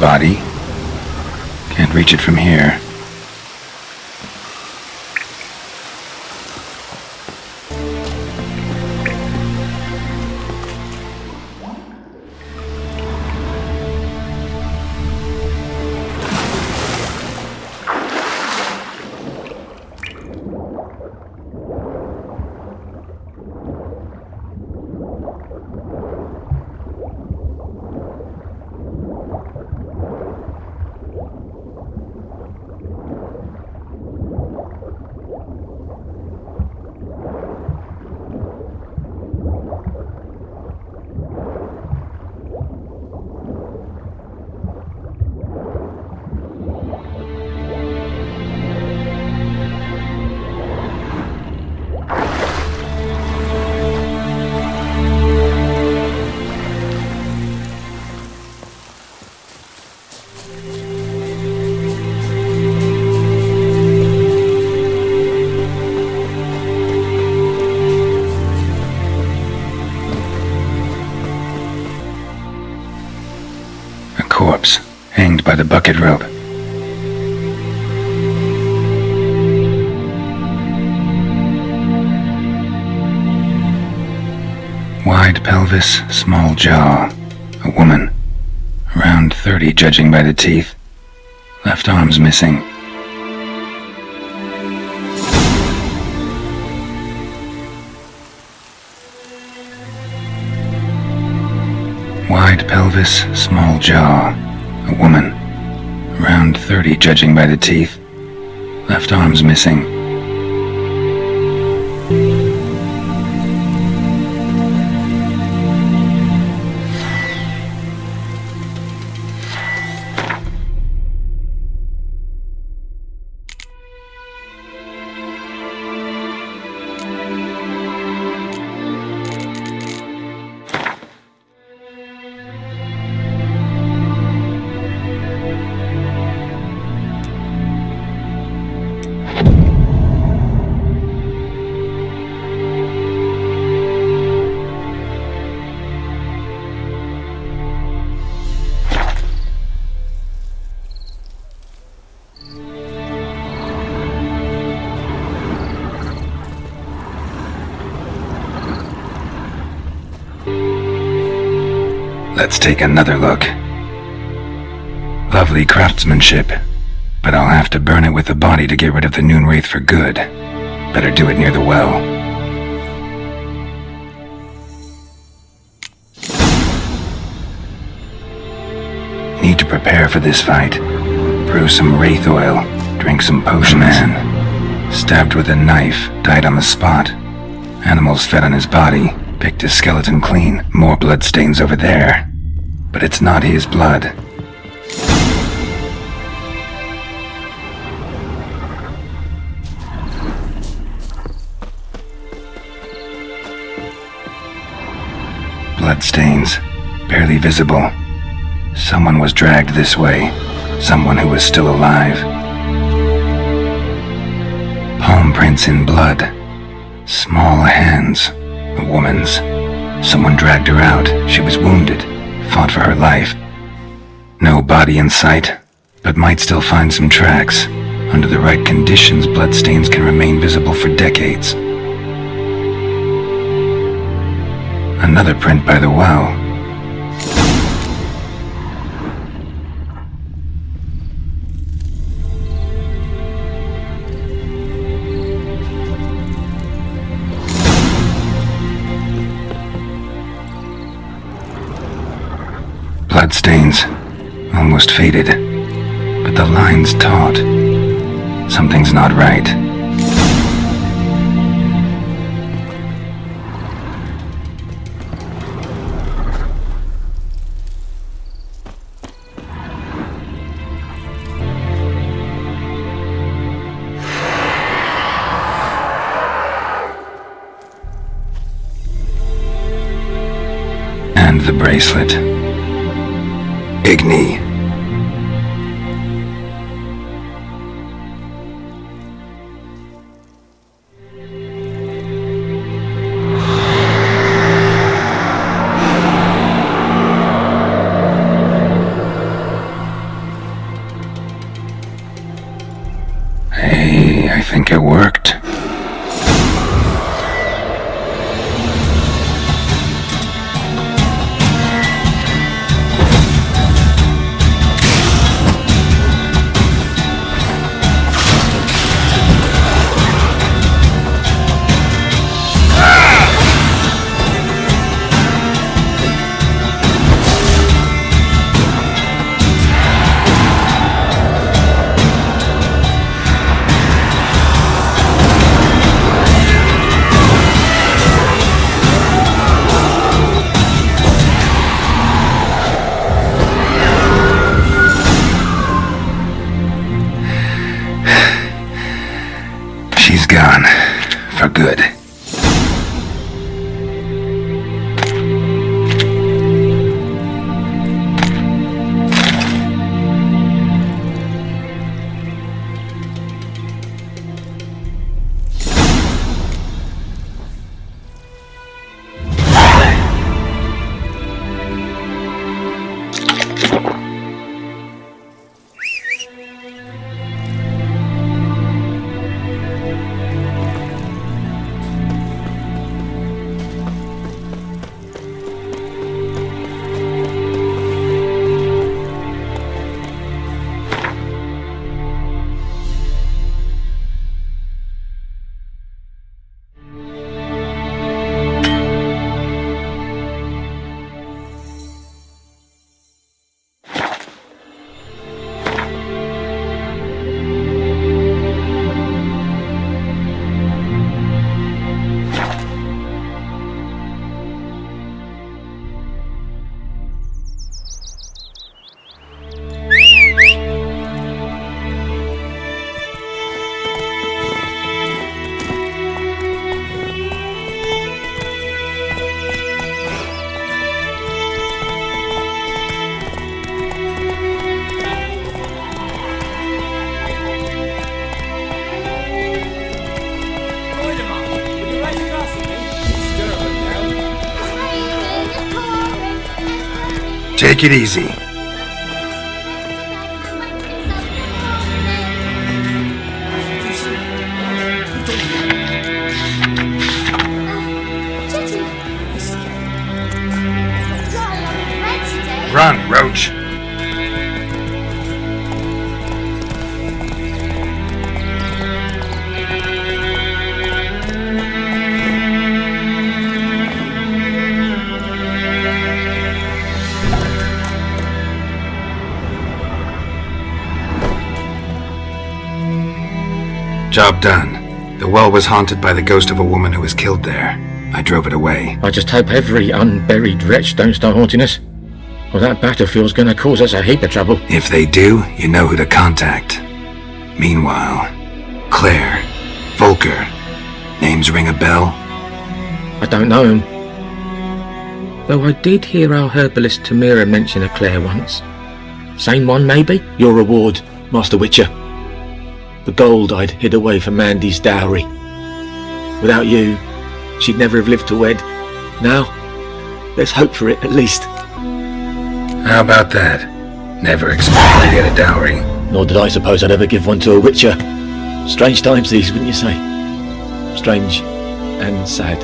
Speaker 1: Body. Can't reach it from here. hanged by the bucket rope. Wide pelvis, small jaw. A woman. Around 30, judging by the teeth. Left arm's missing. Wide pelvis, small jaw. A woman. Around 30, judging by the teeth. Left arm's missing. Let's take another look. Lovely craftsmanship, but I'll have to burn it with the body to get rid of the noon wraith for good. Better do it near the well. Need to prepare for this fight. Brew some wraith oil, drink some potions. Man, stabbed with a knife, died on the spot. Animals fed on his body, picked his skeleton clean. More bloodstains over there. But it's not his blood. Bloodstains, barely visible. Someone was dragged this way. Someone who was still alive. Palm prints in blood. Small hands. A woman's. Someone dragged her out. She was wounded. Fought for her life. No body in sight, but might still find some tracks. Under the right conditions, bloodstains can remain visible for decades. Another print by the well. Bloodstains, almost faded, but the line's taut. Something's not right. And the bracelet. Igni. Hey, I think it worked. She's gone. For good. Take it easy. Run, Roach. Job done. The well was haunted by the ghost of a woman who was killed there. I drove it away.
Speaker 23: I just hope every unburied wretch don't start haunting us. Well, that battlefield's gonna cause us a heap of trouble.
Speaker 1: If they do, you know who to contact. Meanwhile, Claire, Volker, names ring a bell?
Speaker 23: I don't know him. Though I did hear our herbalist Tamira mention a Claire once. Same one, maybe? Your reward, Master Witcher. The gold I'd hid away for Mandy's dowry. Without you, she'd never have lived to wed. Now, there's hope for it, at least.
Speaker 1: How about that? Never expected to get a dowry.
Speaker 23: Nor did I suppose I'd ever give one to a witcher. Strange times these, wouldn't you say? Strange and sad.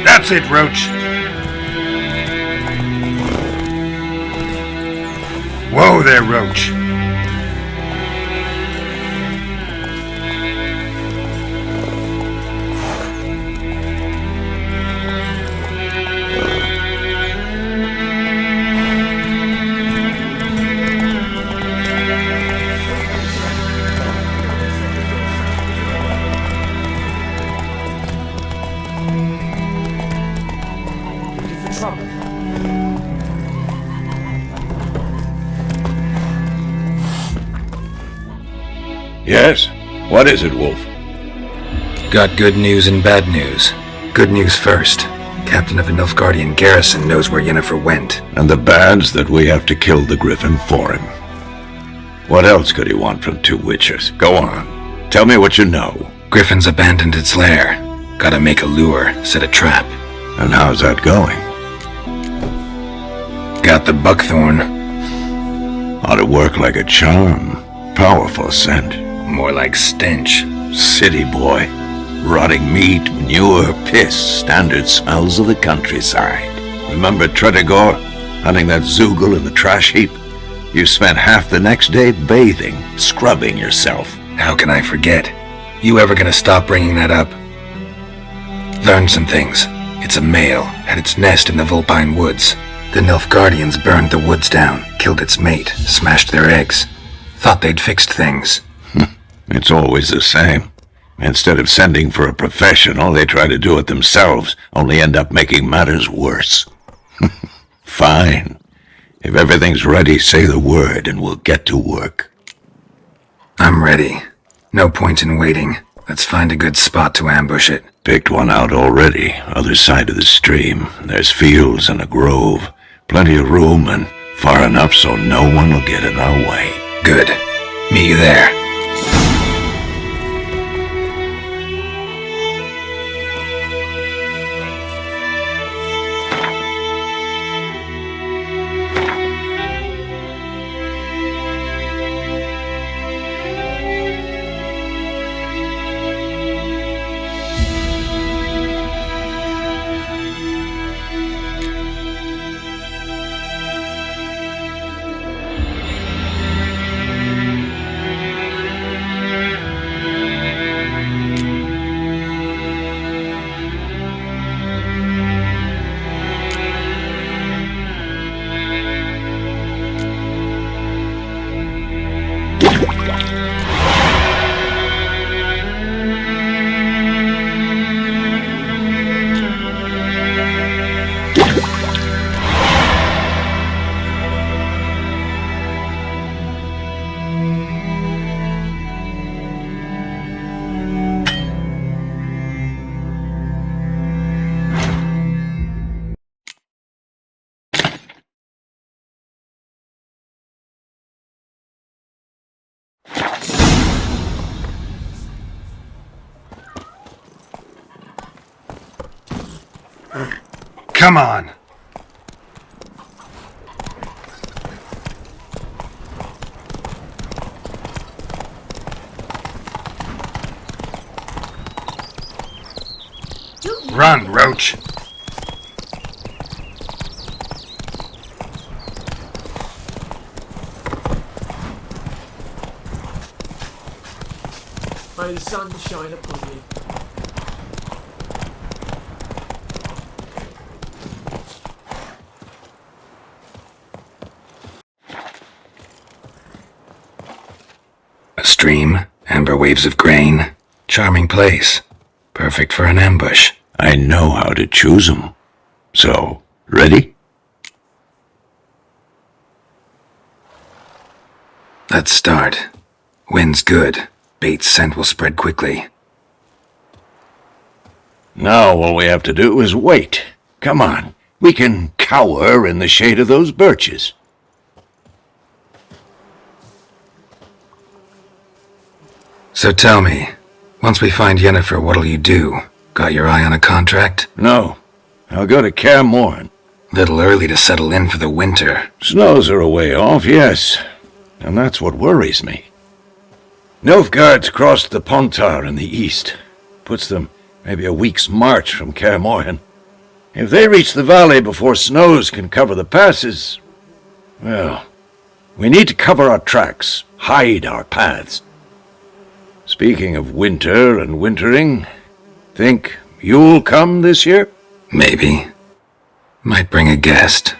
Speaker 1: That's it, Roach. Whoa there, Roach.
Speaker 3: Yes? What is it, Wolf?
Speaker 1: Got good news and bad news. Good news first. Captain of the Nilfgaardian garrison knows where Yennefer went.
Speaker 3: And the bad's that we have to kill the Griffin for him. What else could he want from two witchers? Go on. Tell me what you know.
Speaker 1: Griffin's abandoned its lair. Gotta make a lure, set a trap.
Speaker 3: And how's that going?
Speaker 1: Got the buckthorn.
Speaker 3: Ought to work like a charm. Powerful scent.
Speaker 1: More like stench.
Speaker 3: City boy. Rotting meat, manure, piss. Standard smells of the countryside. Remember Tredigor? Hunting that Zoogle in the trash heap? You spent half the next day bathing, scrubbing yourself.
Speaker 1: How can I forget? You ever gonna stop bringing that up? Learned some things. It's a male, had its nest in the Vulpine Woods. The Nilfgaardians burned the woods down, killed its mate, smashed their eggs. Thought they'd fixed things.
Speaker 3: It's always the same. Instead of sending for a professional, they try to do it themselves, only end up making matters worse. Fine. If everything's ready, say the word and we'll get to work.
Speaker 1: I'm ready. No point in waiting. Let's find a good spot to ambush it.
Speaker 3: Picked one out already, other side of the stream. There's fields and a grove. Plenty of room and far enough so no one will get in our way.
Speaker 1: Good. Meet you there. Come on. Run, Roach.
Speaker 5: May the sun shine upon you.
Speaker 1: A stream, amber waves of grain. Charming place. Perfect for an ambush.
Speaker 3: I know how to choose 'em. So, ready?
Speaker 1: Let's start. Wind's good. Bait's scent will spread quickly.
Speaker 3: Now all we have to do is wait. Come on. We can cower in the shade of those birches.
Speaker 1: So tell me, once we find Yennefer, what'll you do? Got your eye on a contract?
Speaker 3: No. I'll go to Kaer Morhen.
Speaker 1: Little early to settle in for the winter.
Speaker 3: Snows are a way off, yes. And that's what worries me. Nilfgaard's crossed the Pontar in the east. Puts them maybe a week's march from Kaer Morhen. If they reach the valley before snows can cover the passes, well, we need to cover our tracks, hide our paths. Speaking of winter and wintering, think you'll come this year?
Speaker 1: Maybe. Might bring a guest.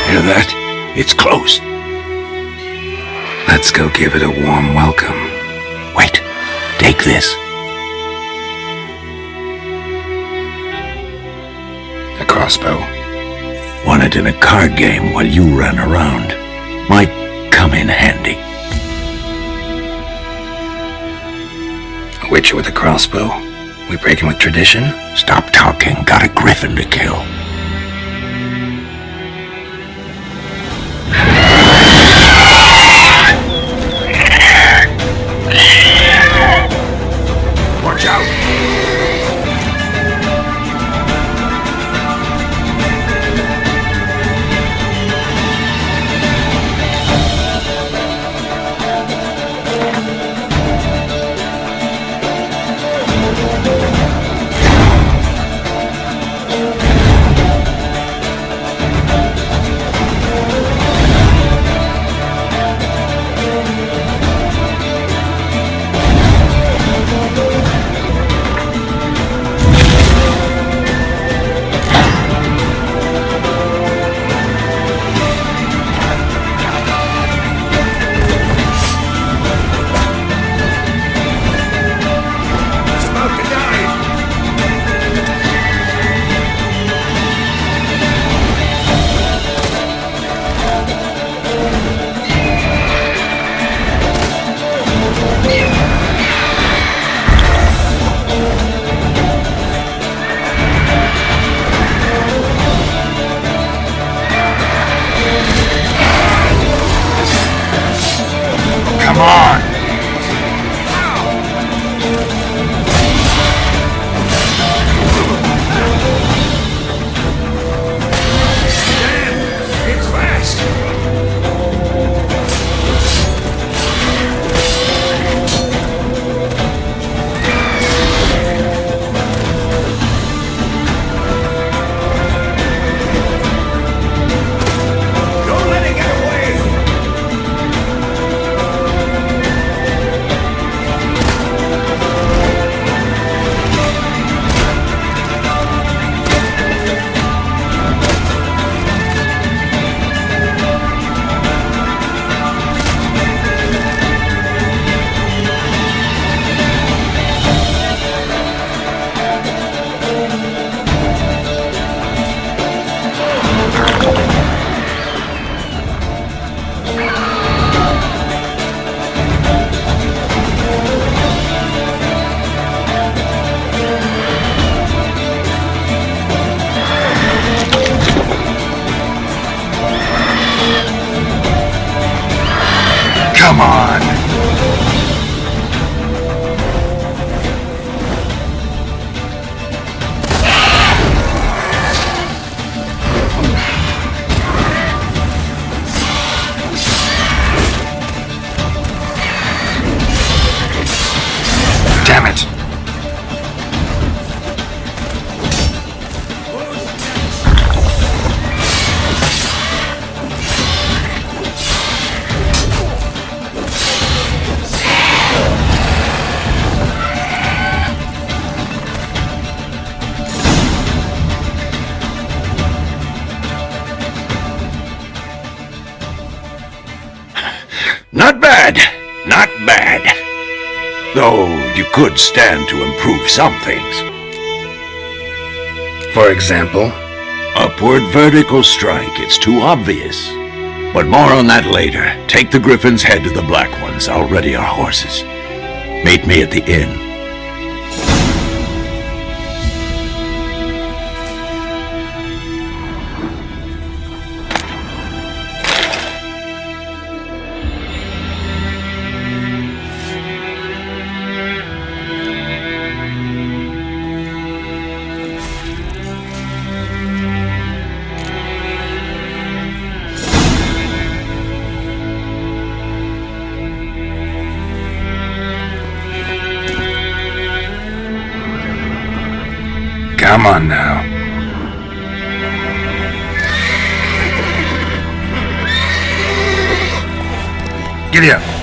Speaker 3: Hear that? It's close.
Speaker 1: Let's go give it a warm welcome.
Speaker 3: Wait, take this.
Speaker 1: A crossbow.
Speaker 3: Won it in a card game while you ran around. Might come in handy.
Speaker 1: A witcher with a crossbow? We breaking with tradition?
Speaker 3: Stop talking. Got a Griffin to kill. Watch out!
Speaker 22: Come on!
Speaker 1: Damn it!
Speaker 3: Not bad. Not bad. Though you could stand to improve some things.
Speaker 1: For example?
Speaker 3: Upward vertical strike. It's too obvious. But more on that later. Take the Griffin's head to the Black Ones. I'll ready our horses. Meet me at the inn.
Speaker 1: Come on now. Giddy up.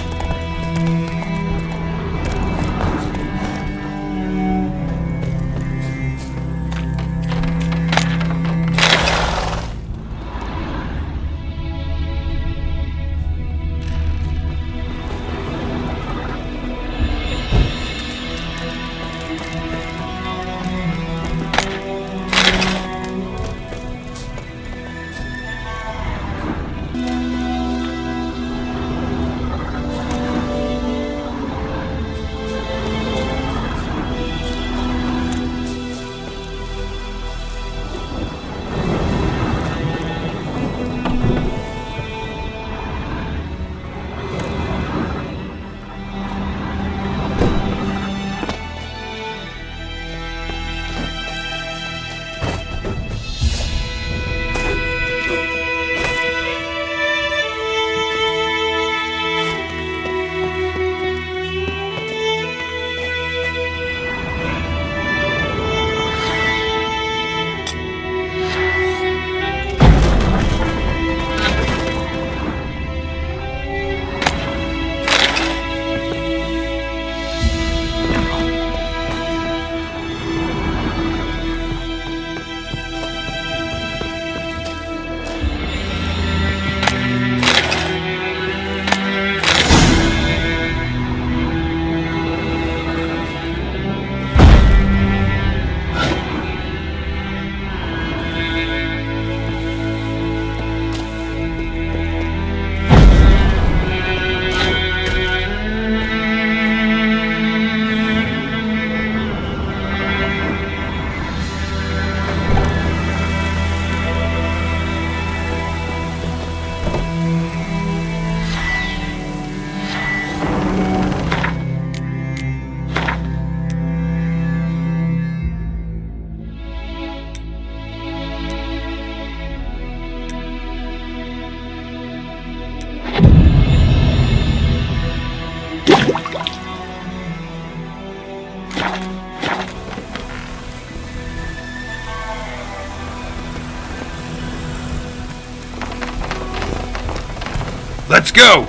Speaker 6: Let's go!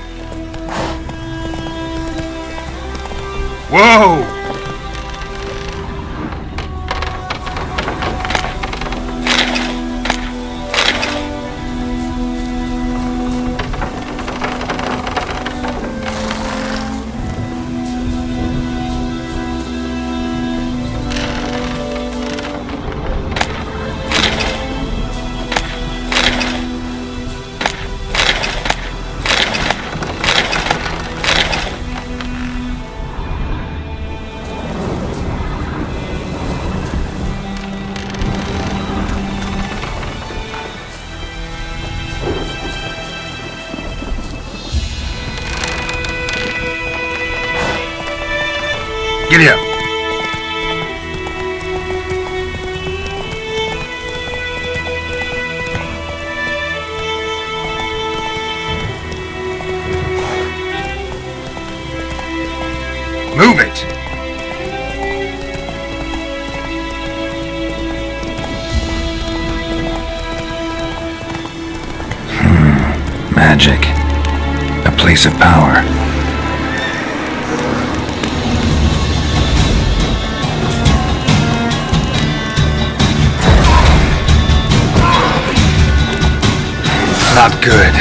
Speaker 6: Whoa!
Speaker 1: Giddy up! Move it! Magic. A place of power. Not good.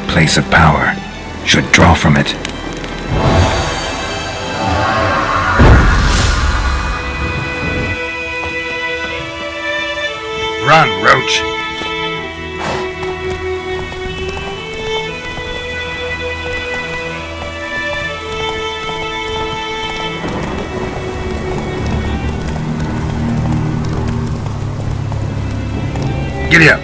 Speaker 1: Place of power. Should draw from it. Run, Roach! Giddy up!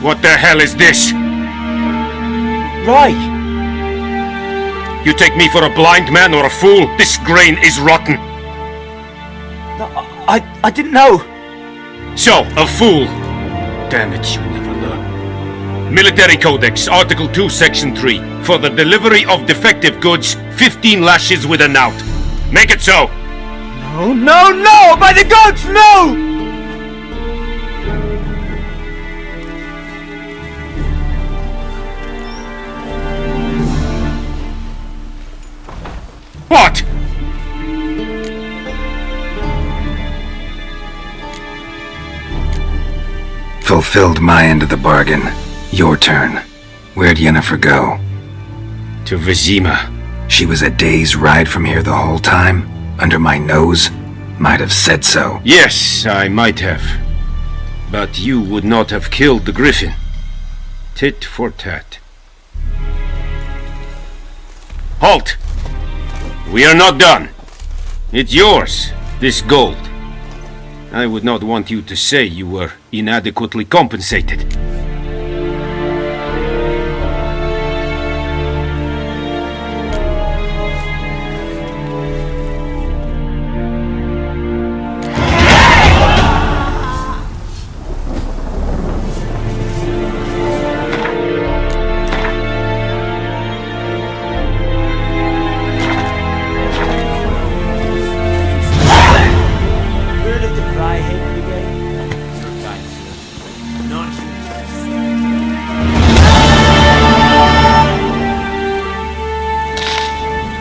Speaker 6: What the hell is this?
Speaker 11: Right.
Speaker 6: You take me for a blind man or a fool? This grain is rotten.
Speaker 11: No, I didn't know.
Speaker 6: So, a fool. Damn it, you never learn. Military Codex, Article 2, Section 3. For the delivery of defective goods, 15 lashes with a knout. Make it so!
Speaker 11: No, no, no! By the gods, no!
Speaker 6: What?
Speaker 1: Fulfilled my end of the bargain. Your turn. Where'd Yennefer go?
Speaker 6: To Vizima.
Speaker 1: She was a day's ride from here the whole time? Under my nose? Might have said so.
Speaker 6: Yes, I might have. But you would not have killed the Griffin. Tit for tat. Halt! We are not done. It's yours, this gold. I would not want you to say you were inadequately compensated.